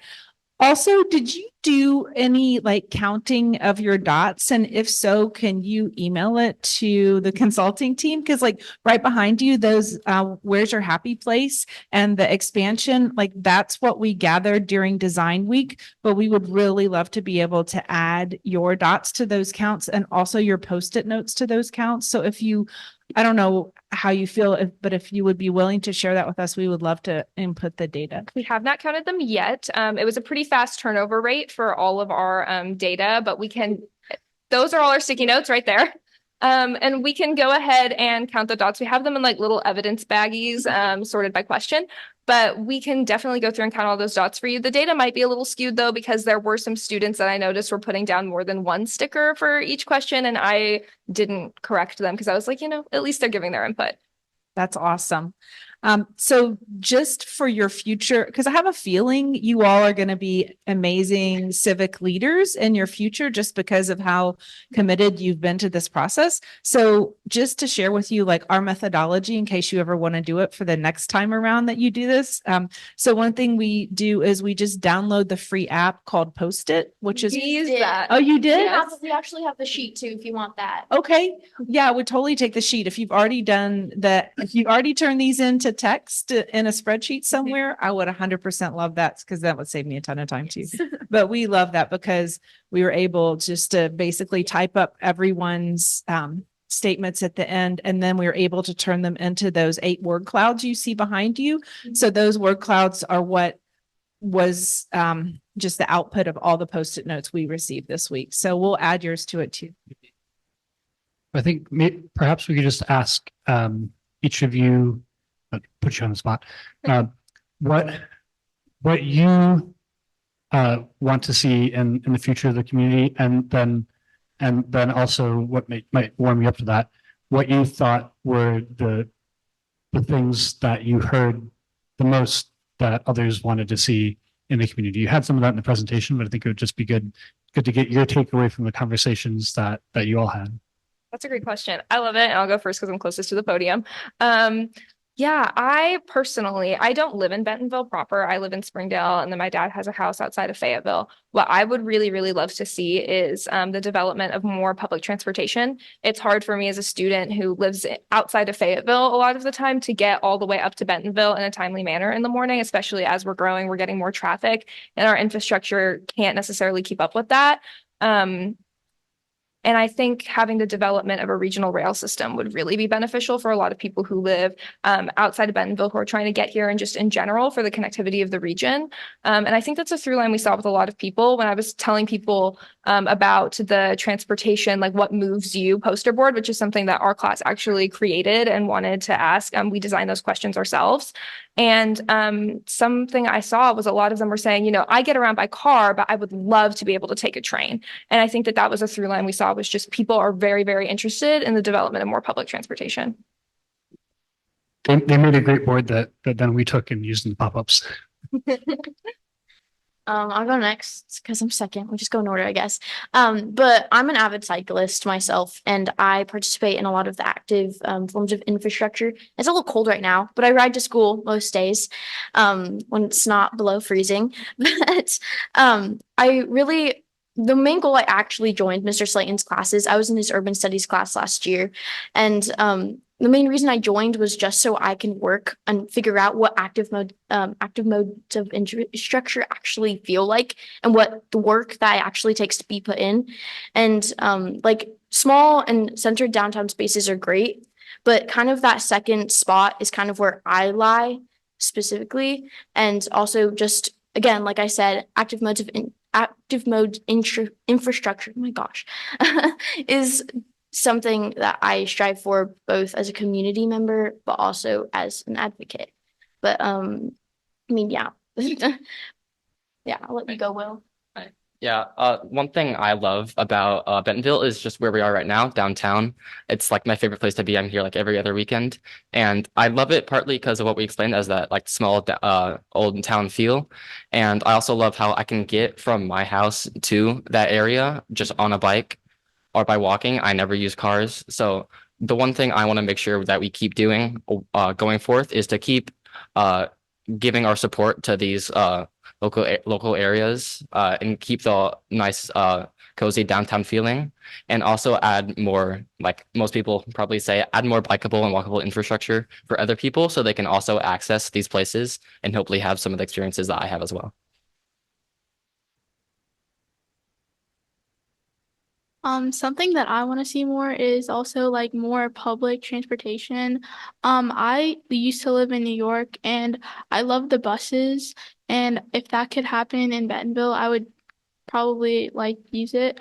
Also, did you do any like counting of your dots? And if so, can you email it to the consulting team? Because like right behind you, those where's your happy place and the expansion, like that's what we gathered during design week. But we would really love to be able to add your dots to those counts and also your Post-it notes to those counts. So if you, I don't know how you feel, but if you would be willing to share that with us, we would love to input the data. We have not counted them yet. It was a pretty fast turnover rate for all of our data, but those are all our sticky notes right there. And we can go ahead and count the dots. We have them in like little evidence baggies, sorted by question, but we can definitely go through and count all those dots for you. The data might be a little skewed though, because there were some students that I noticed were putting down more than one sticker for each question, and I didn't correct them because I was like, at least they're giving their input. That's awesome. So just for your future, because I have a feeling you all are going to be amazing civic leaders in your future just because of how committed you've been to this process. So just to share with you, like our methodology, in case you ever want to do it for the next time around that you do this. So one thing we do is we just download the free app called Post-it, which is. We use that. Oh, you did? We actually have the sheet too, if you want that. Okay. Yeah, I would totally take the sheet. If you've already done that, if you've already turned these into text in a spreadsheet somewhere, I would 100% love that because that would save me a ton of time too. But we love that because we were able just to basically type up everyone's statements at the end, and then we were able to turn them into those 8 word clouds you see behind you. So those word clouds are what was just the output of all the Post-it notes we received this week. So we'll add yours to it too. I think perhaps we could just ask each of you, put you on the spot, what you want to see in the future of the community, and then also what might warm you up to that, what you thought were the things that you heard the most that others wanted to see in the community. You had some of that in the presentation, but I think it would just be good to get your takeaway from the conversations that you all had. That's a great question. I love it. And I'll go first because I'm closest to the podium. Yeah, I don't live in Bentonville proper. I live in Springdale, and then my dad has a house outside of Fayetteville. What I would really, really love to see is the development of more public transportation. It's hard for me as a student who lives outside of Fayetteville a lot of the time to get all the way up to Bentonville in a timely manner in the morning, especially as we're growing, we're getting more traffic, and our infrastructure can't necessarily keep up with that. And I think having the development of a regional rail system would really be beneficial for a lot of people who live outside of Bentonville who are trying to get here, and just in general for the connectivity of the region. And I think that's a through line we saw with a lot of people when I was telling people about the transportation, like what moves you poster board, which is something that our class actually created and wanted to ask. We designed those questions ourselves. And something I saw was a lot of them were saying, I get around by car, but I would love to be able to take a train. And I think that was a through line we saw, was just people are very, very interested in the development of more public transportation. They made a great board that then we took and used in the pop-ups. I'll go next because I'm second. We just go in order, I guess. But I'm an avid cyclist myself, and I participate in a lot of the active forms of infrastructure. It's a little cold right now, but I ride to school most days when it's not below freezing. But the main goal, I actually joined Mr. Slayton's classes. I was in his urban studies class last year, and the main reason I joined was just so I can work and figure out what active modes of infrastructure actually feel like, and what the work that actually takes to be put in. And like small and centered downtown spaces are great, but kind of that second spot is kind of where I lie specifically. And also just, again, like I said, active mode infrastructure, oh my gosh, is something that I strive for both as a community member, but also as an advocate. But yeah. Yeah, I'll let you go, Will. Yeah, one thing I love about Bentonville is just where we are right now, downtown. It's like my favorite place to be. I'm here like every other weekend, and I love it partly because of what we explained as that like small old town feel. And I also love how I can get from my house to that area just on a bike or by walking. I never use cars. So the one thing I want to make sure that we keep doing going forth is to keep giving our support to these local areas and keep the nice cozy downtown feeling, and also add more, like most people probably say, add more bikeable and walkable infrastructure for other people so they can also access these places and hopefully have some of the experiences that I have as well. Something that I want to see more is also like more public transportation. I used to live in New York, and I love the buses. And if that could happen in Bentonville, I would probably like use it.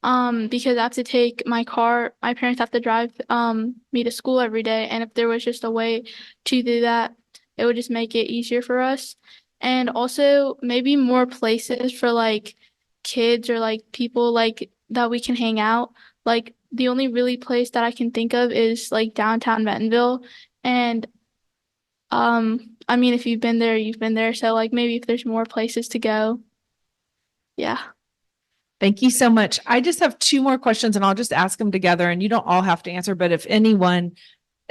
Because I have to take my car. My parents have to drive me to school every day, and if there was just a way to do that, it would just make it easier for us. And also maybe more places for like kids or like people like that we can hang out. Like the only really place that I can think of is like downtown Bentonville. And I mean, if you've been there, you've been there. So like maybe if there's more places to go. Yeah. Thank you so much. I just have two more questions and I'll just ask them together and you don't all have to answer, but if anyone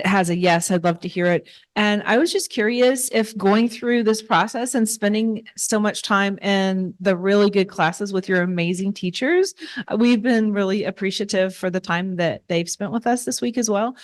has a yes, I'd love to hear it. And I was just curious if going through this process and spending so much time in the really good classes with your amazing teachers, we've been really appreciative for the time that they've spent with us this week as well.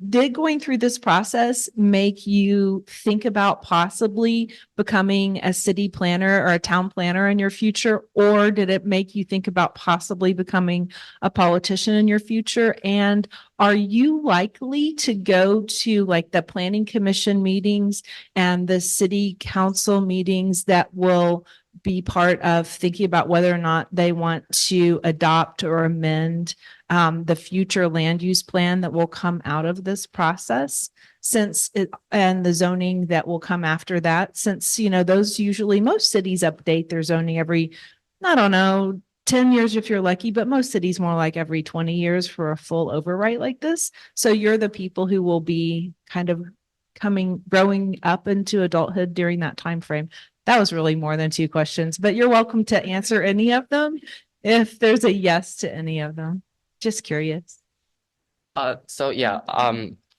Did going through this process make you think about possibly becoming a city planner or a town planner in your future? Or did it make you think about possibly becoming a politician in your future? And are you likely to go to like the planning commission meetings and the city council meetings that will be part of thinking about whether or not they want to adopt or amend the future land use plan that will come out of this process? Since it and the zoning that will come after that, since, you know, those usually most cities update their zoning every, I don't know, 10 years if you're lucky, but most cities more like every 20 years for a full overwrite like this. So you're the people who will be kind of growing up into adulthood during that time frame. That was really more than two questions, but you're welcome to answer any of them if there's a yes to any of them. Just curious. So yeah,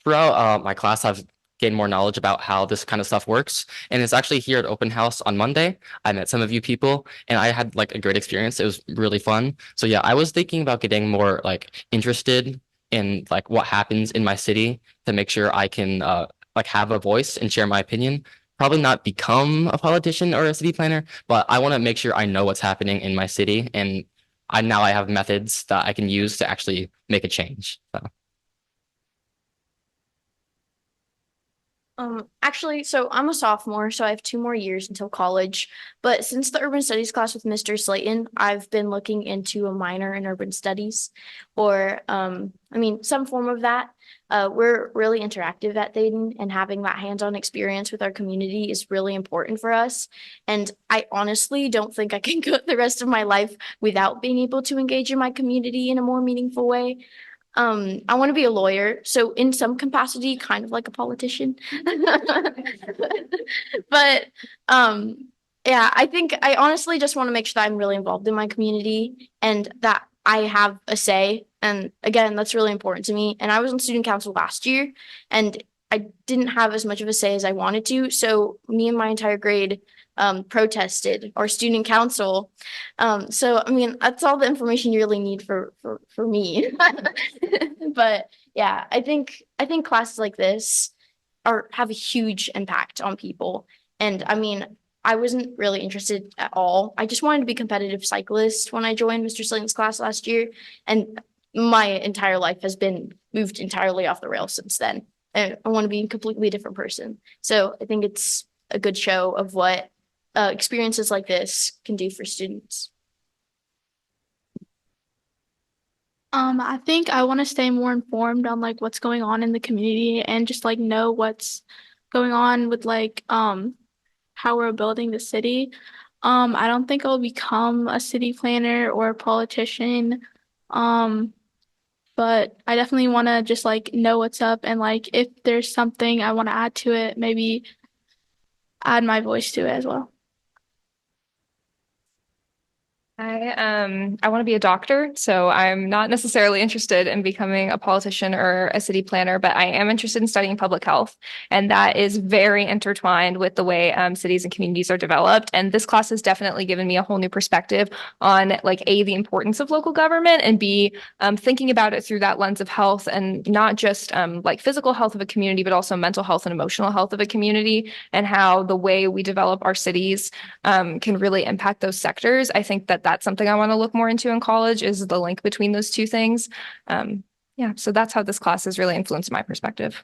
throughout my class, I've gained more knowledge about how this kind of stuff works. And it's actually here at open house on Monday. I met some of you people and I had like a great experience. It was really fun. So yeah, I was thinking about getting more like interested in like what happens in my city to make sure I can like have a voice and share my opinion. Probably not become a politician or a city planner, but I want to make sure I know what's happening in my city. And I have methods that I can use to actually make a change. So. Actually, so I'm a sophomore, so I have 2 more years until college. But since the urban studies class with Mr. Slayton, I've been looking into a minor in urban studies or, some form of that. We're really interactive at Thaden and having that hands-on experience with our community is really important for us. And I honestly don't think I can go the rest of my life without being able to engage in my community in a more meaningful way. I want to be a lawyer, so in some capacity, kind of like a politician. But yeah, I think I honestly just want to make sure that I'm really involved in my community and that I have a say. And again, that's really important to me. And I was on student council last year, and I didn't have as much of a say as I wanted to. So me and my entire grade protested our student council. So I mean, that's all the information you really need for me. But yeah, I think classes like this have a huge impact on people. And I mean, I wasn't really interested at all. I just wanted to be a competitive cyclist when I joined Mr. Slayton's class last year. And my entire life has been moved entirely off the rails since then. And I want to be a completely different person. So I think it's a good show of what experiences like this can do for students. I think I want to stay more informed on like what's going on in the community and just like know what's going on with like how we're building the city. I don't think I'll become a city planner or a politician. But I definitely want to just like know what's up and like if there's something I want to add to it, maybe add my voice to it as well. I want to be a doctor, so I'm not necessarily interested in becoming a politician or a city planner, but I am interested in studying public health, and that is very intertwined with the way cities and communities are developed. And this class has definitely given me a whole new perspective on like A, the importance of local government, and B, thinking about it through that lens of health and not just like physical health of a community, but also mental health and emotional health of a community, and how the way we develop our cities can really impact those sectors. I think that that's something I want to look more into in college is the link between those two things. So that's how this class has really influenced my perspective.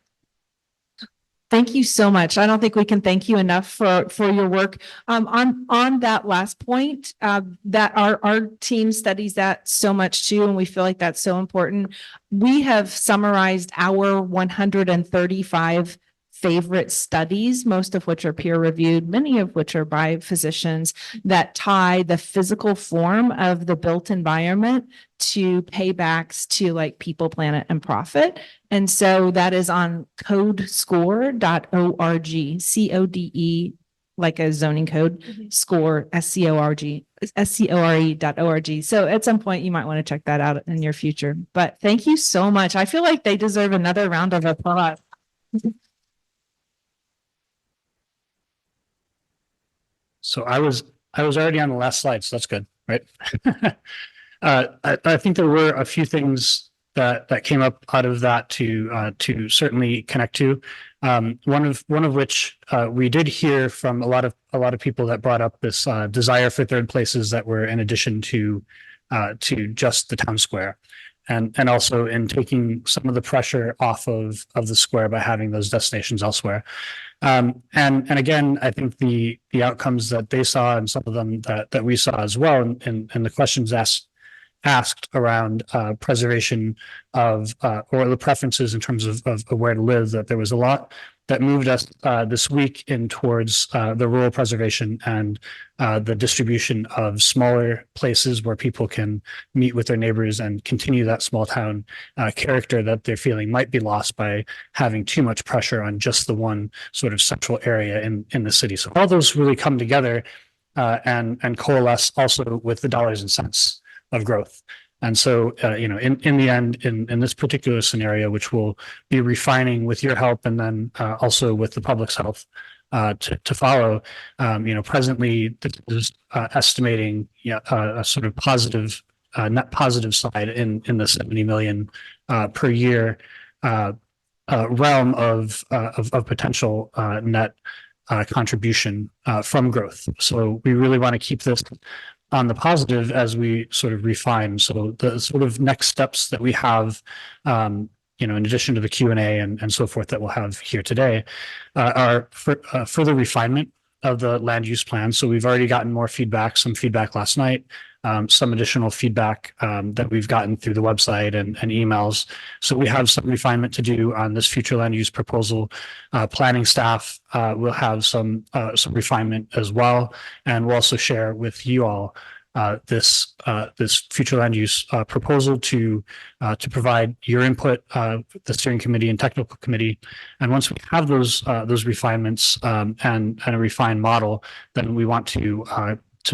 Thank you so much. I don't think we can thank you enough for your work. On that last point, that our team studies that so much too, and we feel like that's so important. We have summarized our 135 favorite studies, most of which are peer reviewed, many of which are by physicians, that tie the physical form of the built environment to paybacks to like people, planet, and profit. And so that is on codescore.org, CODE, like a zoning code, score, SCORE.org. So at some point you might want to check that out in your future. But thank you so much. I feel like they deserve another round of applause. So I was already on the last slide, so that's good, right? I think there were a few things that came up out of that to certainly connect to. One of which we did hear from a lot of people that brought up this desire for third places that were in addition to just the town square, and also in taking some of the pressure off of the square by having those destinations elsewhere. And again, I think the outcomes that they saw and some of them that we saw as well, and the questions asked around preservation of or the preferences in terms of where to live, that there was a lot that moved us this week in towards the rural preservation and the distribution of smaller places where people can meet with their neighbors and continue that small town character that they're feeling might be lost by having too much pressure on just the one sort of central area in the city. So all those really come together and coalesce also with the dollars and cents of growth. And so, in the end, in this particular scenario, which we'll be refining with your help and then also with the public's help to follow, presently this is estimating a sort of positive, net positive side in the 70 million per year realm of potential net contribution from growth. So we really want to keep this on the positive as we sort of refine. So the sort of next steps that we have, in addition to the Q&A and so forth that we'll have here today, are further refinement of the land use plan. So we've already gotten more feedback, some feedback last night, some additional feedback that we've gotten through the website and emails. So we have some refinement to do on this future land use proposal. Planning staff will have some refinement as well, and we'll also share with you all this future land use proposal to provide your input, the steering committee and technical committee. And once we have those refinements and a refined model, then we want to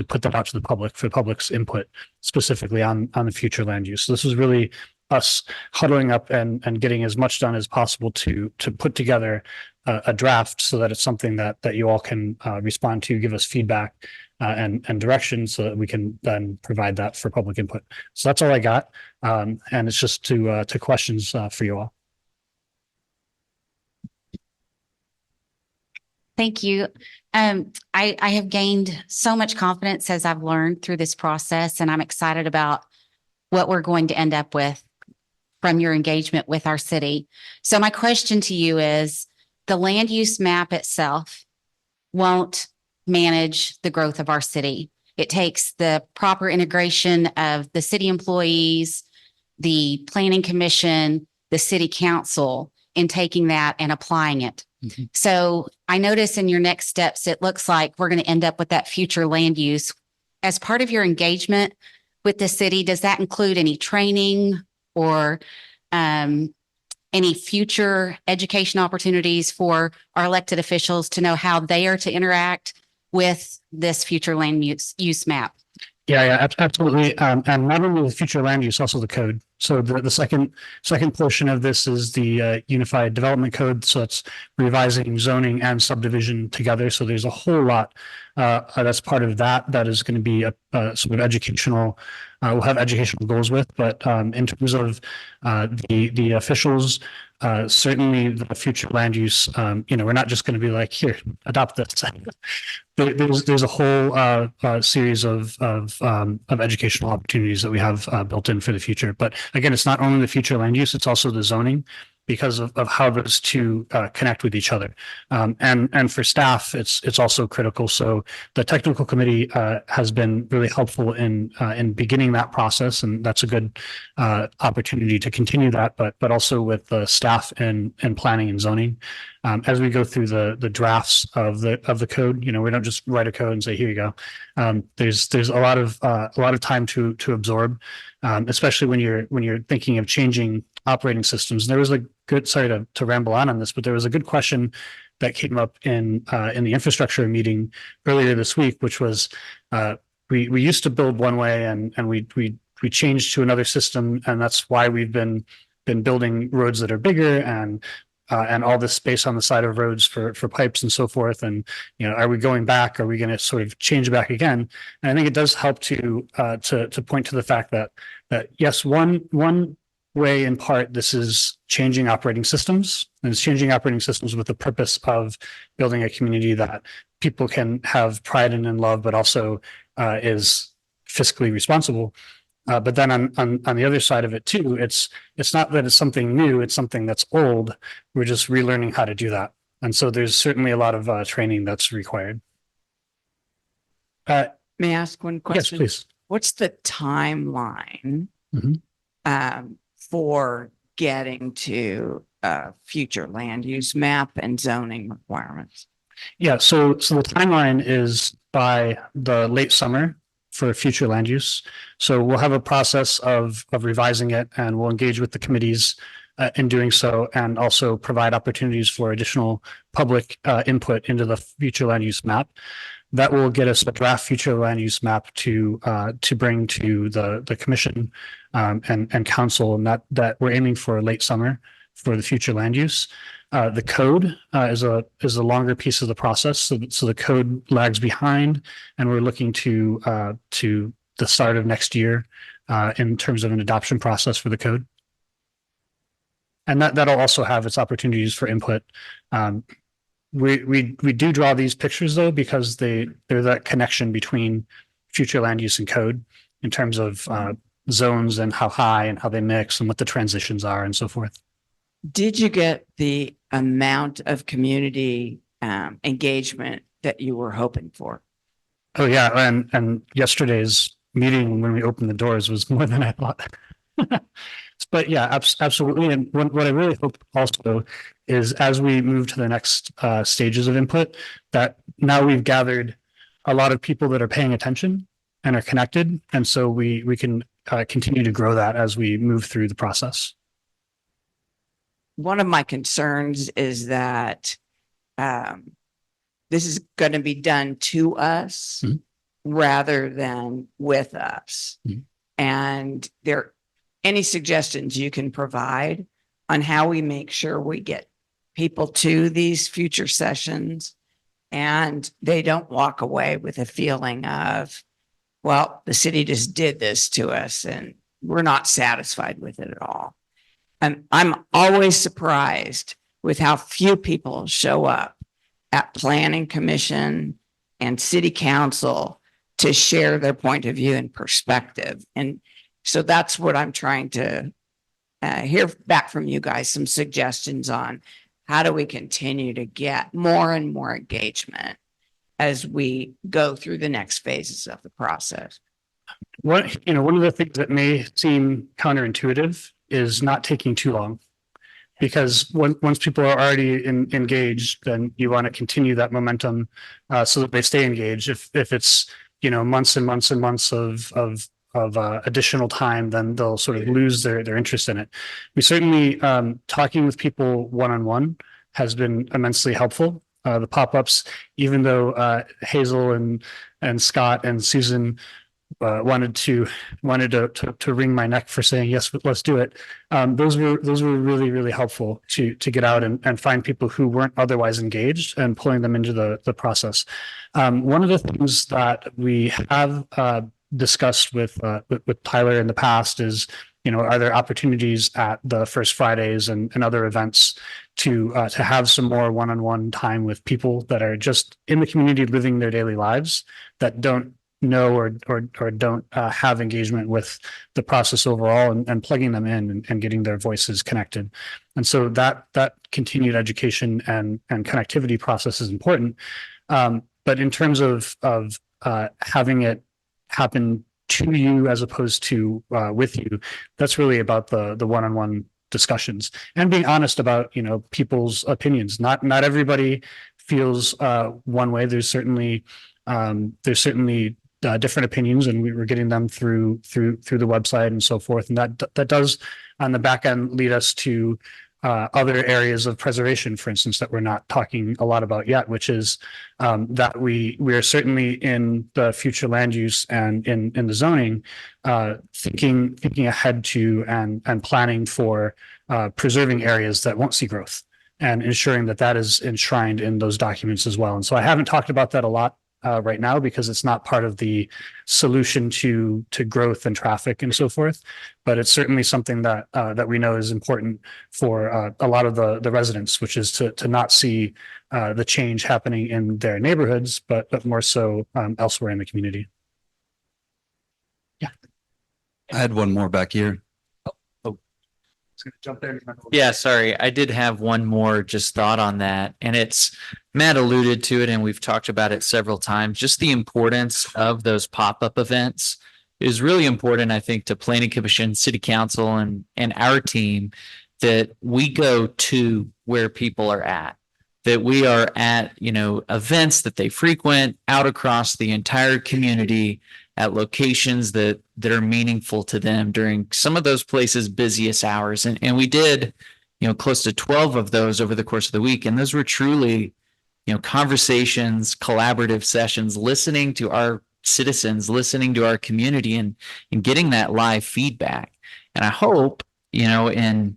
put that out to the public for the public's input specifically on the future land use. So this is really us huddling up and getting as much done as possible to put together a draft so that it's something that you all can respond to, give us feedback and direction so that we can then provide that for public input. So that's all I got. And it's just to questions for you all. Thank you. I have gained so much confidence as I've learned through this process, and I'm excited about what we're going to end up with from your engagement with our city. So my question to you is, the land use map itself won't manage the growth of our city. It takes the proper integration of the city employees, the planning commission, the city council in taking that and applying it. Mm-hmm. So I notice in your next steps, it looks like we're going to end up with that future land use. As part of your engagement with the city, does that include any training or any future education opportunities for our elected officials to know how they are to interact with this future land use map? Yeah, absolutely. And not only the future land use, also the code. So the second portion of this is the Unified Development Code. So it's revising zoning and subdivision together. So there's a whole lot that's part of that. That is going to be a sort of educational. We'll have educational goals with, but in terms of the officials, certainly the future land use. We're not just going to be like, here, adopt this. There's a whole series of educational opportunities that we have built in for the future. But again, it's not only the future land use; it's also the zoning because of how those two connect with each other. And for staff, it's also critical. So the technical committee has been really helpful in beginning that process, and that's a good opportunity to continue that. But also with the staff in planning and zoning, as we go through the drafts of the code, we don't just write a code and say, here you go. There's a lot of time to absorb, especially when you're thinking of changing operating systems. And there was a good, sorry to ramble on this, but there was a good question that came up in the infrastructure meeting earlier this week, which was we used to build one way and we changed to another system, and that's why we've been building roads that are bigger and all this space on the side of roads for pipes and so forth. And are we going back? Are we going to sort of change back again? And I think it does help to point to the fact that yes, one way in part this is changing operating systems, and it's changing operating systems with the purpose of building a community that people can have pride in and love, but also is fiscally responsible. But then on the other side of it too, it's not that it's something new, it's something that's old. We're just relearning how to do that. And so there's certainly a lot of training that's required. May I ask one Yes, question? please. What's the timeline Mhm. for getting to future land use map and zoning requirements? Yeah, so the timeline is by the late summer for future land use. So we'll have a process of revising it, and we'll engage with the committees in doing so, and also provide opportunities for additional public input into the future land use map. That will get us a draft future land use map to bring to the commission and council, and that we're aiming for late summer for the future land use. The code is a longer piece of the process, so the code lags behind, and we're looking to the start of next year in terms of an adoption process for the code. And that'll also have its opportunities for input. We do draw these pictures though, because they're that connection between future land use and code in terms of zones and how high and how they mix and what the transitions are and so forth. Did you get the amount of community engagement that you were hoping for? Oh yeah, and yesterday's meeting when we opened the doors was more than I thought. But yeah, absolutely. And what I really hope also is, as we move to the next stages of input, that now we've gathered a lot of people that are paying attention and are connected, and so we can continue to grow that as we move through the process. One of my concerns is that this is going to be done to us Mhm. rather than with us. Mhm. And any suggestions you can provide on how we make sure we get people to these future sessions and they don't walk away with a feeling of, well, the city just did this to us and we're not satisfied with it at all. And I'm always surprised with how few people show up at planning commission and city council to share their point of view and perspective. And so that's what I'm trying to hear back from you guys, some suggestions on how do we continue to get more and more engagement as we go through the next phases of the process. One of the things that may seem counterintuitive is not taking too long, because once people are already engaged, then you want to continue that momentum so that they stay engaged. If it's months and months and months of additional time, then they'll sort of lose their interest in it. We certainly talking with people one-on-one has been immensely helpful. The pop-ups, even though Hazel and Scott and Susan wanted to wring my neck for saying yes, let's do it. Those were really, really helpful to get out and find people who weren't otherwise engaged and pulling them into the process. One of the things that we have discussed with Tyler in the past is, are there opportunities at the First Fridays and other events to have some more one-on-one time with people that are just in the community living their daily lives, that don't know or don't have engagement with the process overall, and plugging them in and getting their voices connected. And so that continued education and connectivity process is important. But in terms of having it happen to you as opposed to with you, that's really about the one-on-one discussions and being honest about, you know, people's opinions. Not everybody feels one way. There's certainly different opinions, and we were getting them through the website and so forth. And that does on the back end lead us to other areas of preservation, for instance, that we're not talking a lot about yet, which is that we are certainly in the future land use and in the zoning, thinking ahead to and planning for preserving areas that won't see growth and ensuring that is enshrined in those documents as well. And so I haven't talked about that a lot right now because it's not part of the solution to growth and traffic and so forth. But it's certainly something that we know is important for a lot of the residents, which is to not see the change happening in their neighborhoods, but more so elsewhere in the community. Yeah. I had one more back here. Jump there. Yeah, sorry. I did have one more just thought on that. And it's, Matt alluded to it and we've talked about it several times. Just the importance of those pop-up events is really important, I think, to Planning Commission, City Council, and our team, that we go to where people are at, that we are at, you know, events that they frequent out across the entire community at locations that are meaningful to them during some of those places' busiest hours. And we did, you know, close to 12 of those over the course of the week. And those were truly, you know, conversations, collaborative sessions, listening to our citizens, listening to our community, and getting that live feedback. And I hope, you know, and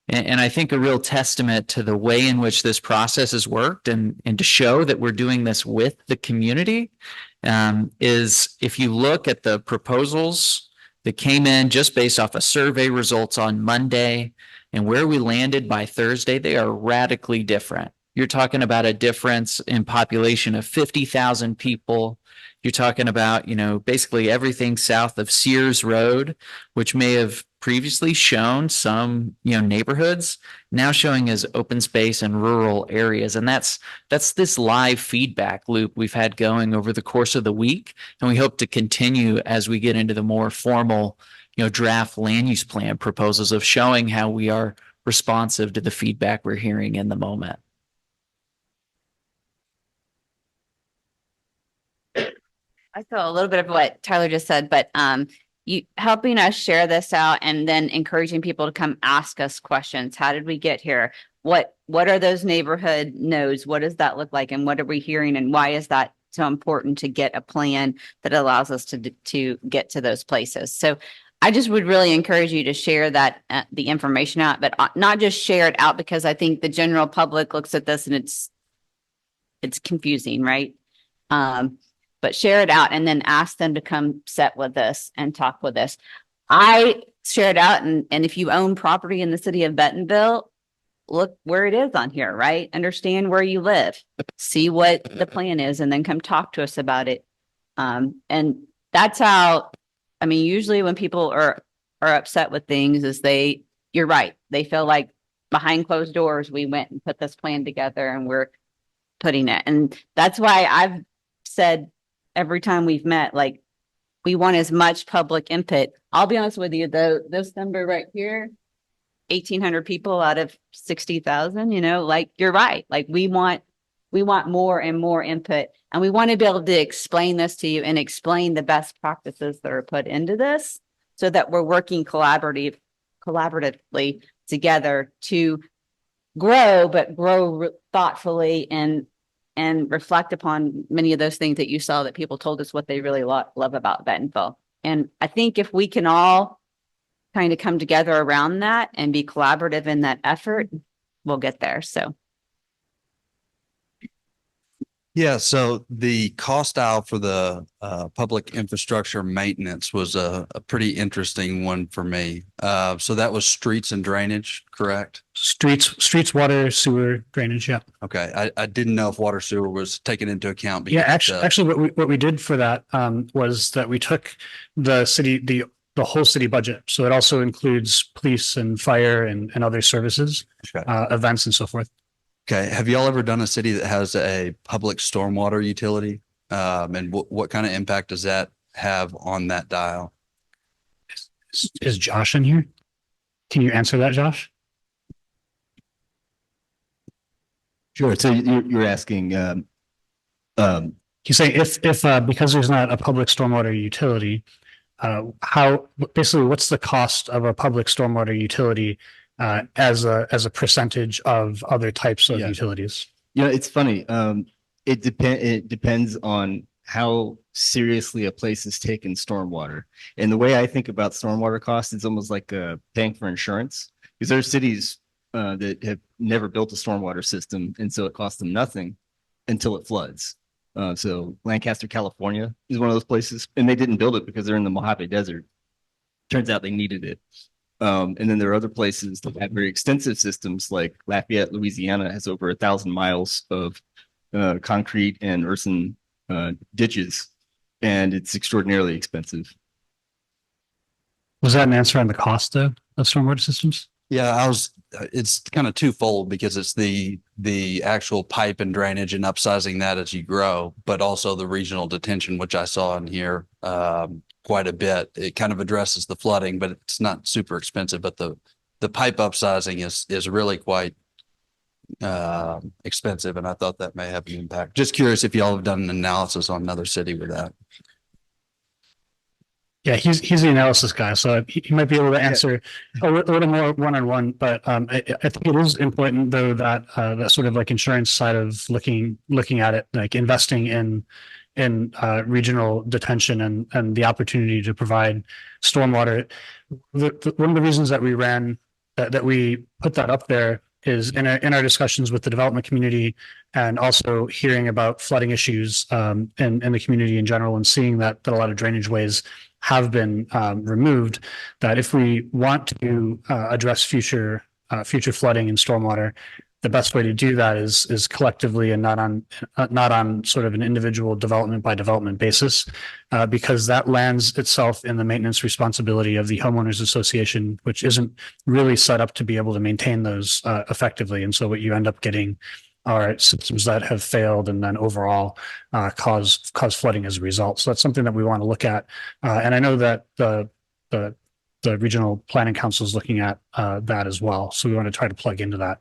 I think a real testament to the way in which this process has worked and to show that we're doing this with the community, is if you look at the proposals that came in just based off of survey results on Monday and where we landed by Thursday, they are radically different. You're talking about a difference in population of 50,000 people. You're talking about, you know, basically everything south of Sears Road, which may have previously shown some, you know, neighborhoods, now showing as open space and rural areas. And that's this live feedback loop we've had going over the course of the week. And we hope to continue as we get into the more formal, you know, draft land use plan proposals of showing how we are responsive to the feedback we're hearing in the moment. I feel a little bit of what Tyler just said, but you helping us share this out and then encouraging people to come ask us questions. How did we get here? What are those neighborhood nodes? What does that look like? And what are we hearing? And why is that so important to get a plan that allows us to get to those places? So I just would really encourage you to share that the information out, but not just share it out, because I think the general public looks at this and it's confusing, right? But share it out and then ask them to come sit with us and talk with us. I share it out, and if you own property in the city of Bentonville, look where it is on here, right? Understand where you live, see what the plan is, and then come talk to us about it. And that's how, I mean, usually when people are upset with things is you're right. They feel like behind closed doors, we went and put this plan together and we're putting it. And that's why I've said every time we've met, like, we want as much public input. I'll be honest with you, though, this number right here, 1,800 people out of 60,000, you know, like, you're right. Like, we want more and more input, and we want to be able to explain this to you and explain the best practices that are put into this so that we're working collaboratively together to grow, but grow thoughtfully and reflect upon many of those things that you saw that people told us what they really love about Bentonville. And I think if we can all kind of come together around that and be collaborative in that effort, we'll get there. So. Yeah, so the cost out for the public infrastructure maintenance was a pretty interesting one for me. So that was streets and drainage, correct? Streets, water, sewer, drainage. Yeah. Okay, I didn't know if water sewer was taken into account. Yeah. because, Actually, what we did for that was that we took the city, the whole city budget. So it also includes police and fire and other services, Okay. events and so forth. Okay, have y'all ever done a city that has a public stormwater utility? And what kind of impact does that have on that dial? Is Josh in here? Can you answer that, Josh? Sure. So you're asking, He's saying if because there's not a public stormwater utility, how basically what's the cost of a public stormwater utility as a percentage of other types of Yeah. utilities? it's funny. It depends on how seriously a place is taking stormwater. And the way I think about stormwater costs, it's almost like paying for insurance, because there are cities that have never built a stormwater system, and so it costs them nothing until it floods. So Lancaster, California is one of those places, and they didn't build it because they're in the Mojave Desert. Turns out they needed it. And then there are other places that have very extensive systems, like Lafayette, Louisiana has over 1,000 miles of concrete and earthen ditches, and it's extraordinarily expensive. Was that an answer on the cost of stormwater systems? Yeah, it's kind of twofold, because it's the actual pipe and drainage and upsizing that as you grow, but also the regional detention, which I saw in here quite a bit. It kind of addresses the flooding, but it's not super expensive. But the pipe upsizing is really quite expensive, and I thought that may have an impact. Just curious if y'all have done an analysis on another city with that. Yeah, he's the analysis guy, so he might be able to answer a little more one-on-one. But I think it is important, though, that that sort of like insurance side of looking at it, like investing in regional detention and the opportunity to provide stormwater. One of the reasons that we ran that we put that up there is in our discussions with the development community, and also hearing about flooding issues in the community in general, and seeing that a lot of drainage ways have been removed, that if we want to address future flooding and stormwater, the best way to do that is collectively and not on sort of an individual development by development basis, because that lands itself in the maintenance responsibility of the homeowners association, which isn't really set up to be able to maintain those effectively. And so what you end up getting are systems that have failed and then overall cause flooding as a result. So that's something that we want to look at. And I know that the regional planning council is looking at that as well. So we want to try to plug into that.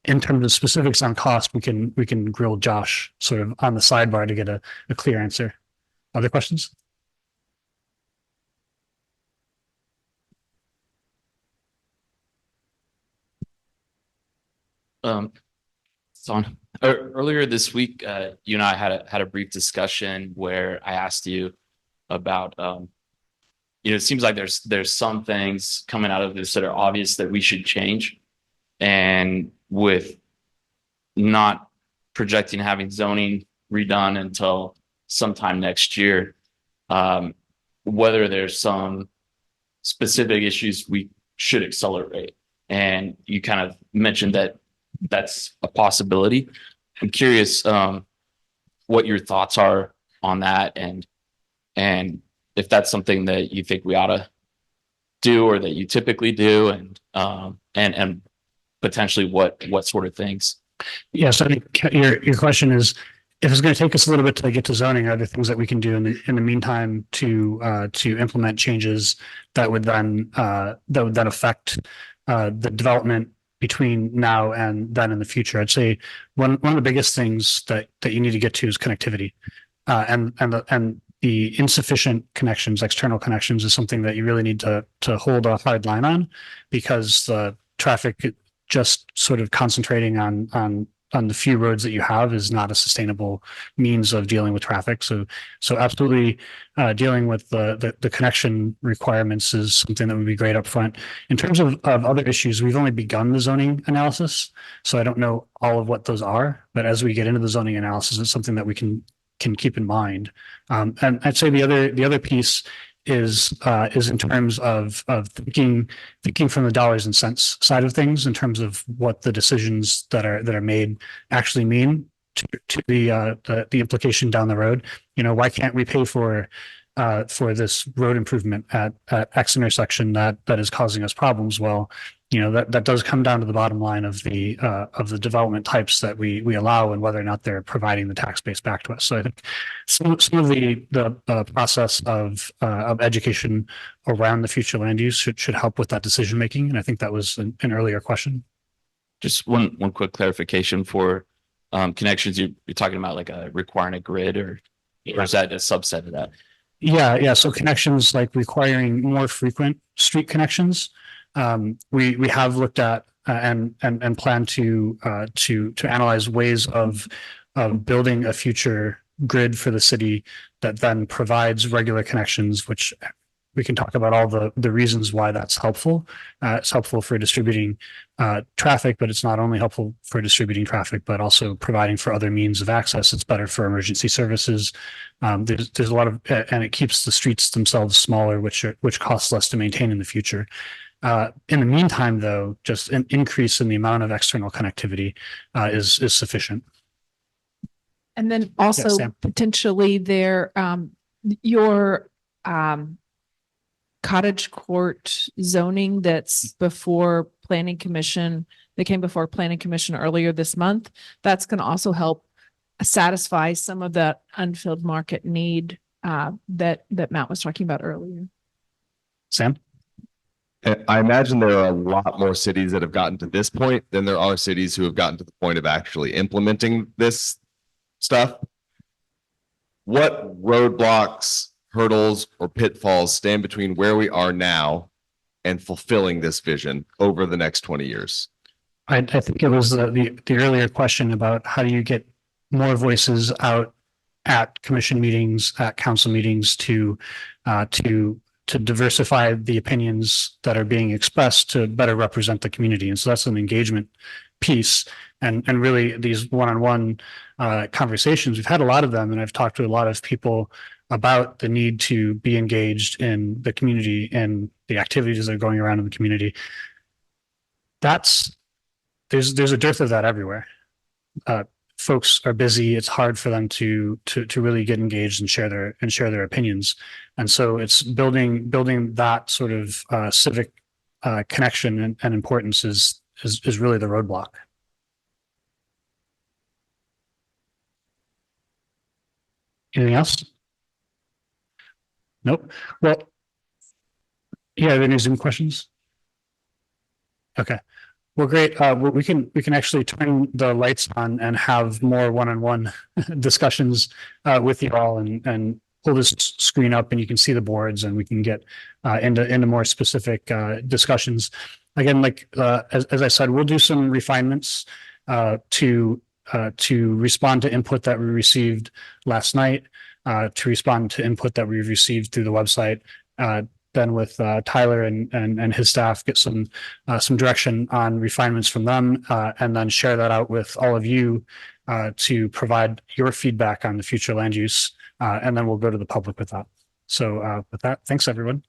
In terms of specifics on cost, we can grill Josh sort of on the sidebar to get a clear answer. Other questions? Son, earlier this week, you and I had a brief discussion where I asked you about, it seems like there's some things coming out of this that are obvious that we should change, and with not projecting having zoning redone until sometime next year, whether there's some specific issues we should accelerate. And you kind of mentioned that that's a possibility. I'm curious what your thoughts are on that, and if that's something that you think we ought to do, or that you typically do, and potentially what sort of things. Yes, I think your question is, if it's going to take us a little bit to get to zoning, are there things that we can do in the meantime to implement changes that would then affect the development between now and then in the future? I'd say one of the biggest things that you need to get to is connectivity, and the insufficient connections, external connections, is something that you really need to hold a hard line on, because the traffic just sort of concentrating on on the few roads that you have is not a sustainable means of dealing with traffic. So absolutely dealing with the connection requirements is something that would be great up front. In terms of other issues, we've only begun the zoning analysis, so I don't know all of what those are. But as we get into the zoning analysis, it's something that we can keep in mind. And I'd say the other piece is in terms of thinking from the dollars and cents side of things, in terms of what the decisions that are made actually mean to the implication down the road. You know, why can't we pay for this road improvement at X intersection that is causing us problems? Well, you know, that does come down to the bottom line of the development types that we allow and whether or not they're providing the tax base back to us. So I think some of the process of education around the future land use should help with that decision making. And I think that was an earlier question. Just one quick clarification for connections. You're talking about like requiring a grid or is that a subset of that? Yeah. So connections like requiring more frequent street connections. We have looked at and plan to analyze ways of building a future grid for the city that then provides regular connections, which we can talk about all the reasons why that's helpful. It's helpful for distributing traffic, but it's not only helpful for distributing traffic, but also providing for other means of access. It's better for emergency services. There's a lot of, and it keeps the streets themselves smaller, which costs less to maintain in the future. In the meantime, though, just an increase in the amount of external connectivity is sufficient. And then also Sam. potentially your cottage court zoning that's before planning commission, that came before planning commission earlier this month. That's going to also help satisfy some of that unfilled market need that Matt was talking about earlier. Sam? I imagine there are a lot more cities that have gotten to this point than there are cities who have gotten to the point of actually implementing this stuff. What roadblocks, hurdles, or pitfalls stand between where we are now and fulfilling this vision over the next 20 years? I think it was the earlier question about how do you get more voices out at commission meetings, at council meetings to diversify the opinions that are being expressed to better represent the community. And so that's an engagement piece. And really these one-on-one conversations, we've had a lot of them, and I've talked to a lot of people about the need to be engaged in the community and the activities that are going around in the community. There's a dearth of that everywhere. Folks are busy. It's hard for them to really get engaged and share their opinions. And so it's building that sort of civic connection and importance is really the roadblock. Anything else? Nope. Well, yeah, any Zoom questions? Okay. Well, great. We can actually turn the lights on and have more one-on-one discussions with you all, and pull this screen up, and you can see the boards, and we can get into more specific discussions. Again, like as I said, we'll do some refinements to respond to input that we received last night, to respond to input that we've received through the website. Then with Tyler and his staff, get some direction on refinements from them, and then share that out with all of you to provide your feedback on the future land use, and then we'll go to the public with that. So with that, thanks everyone.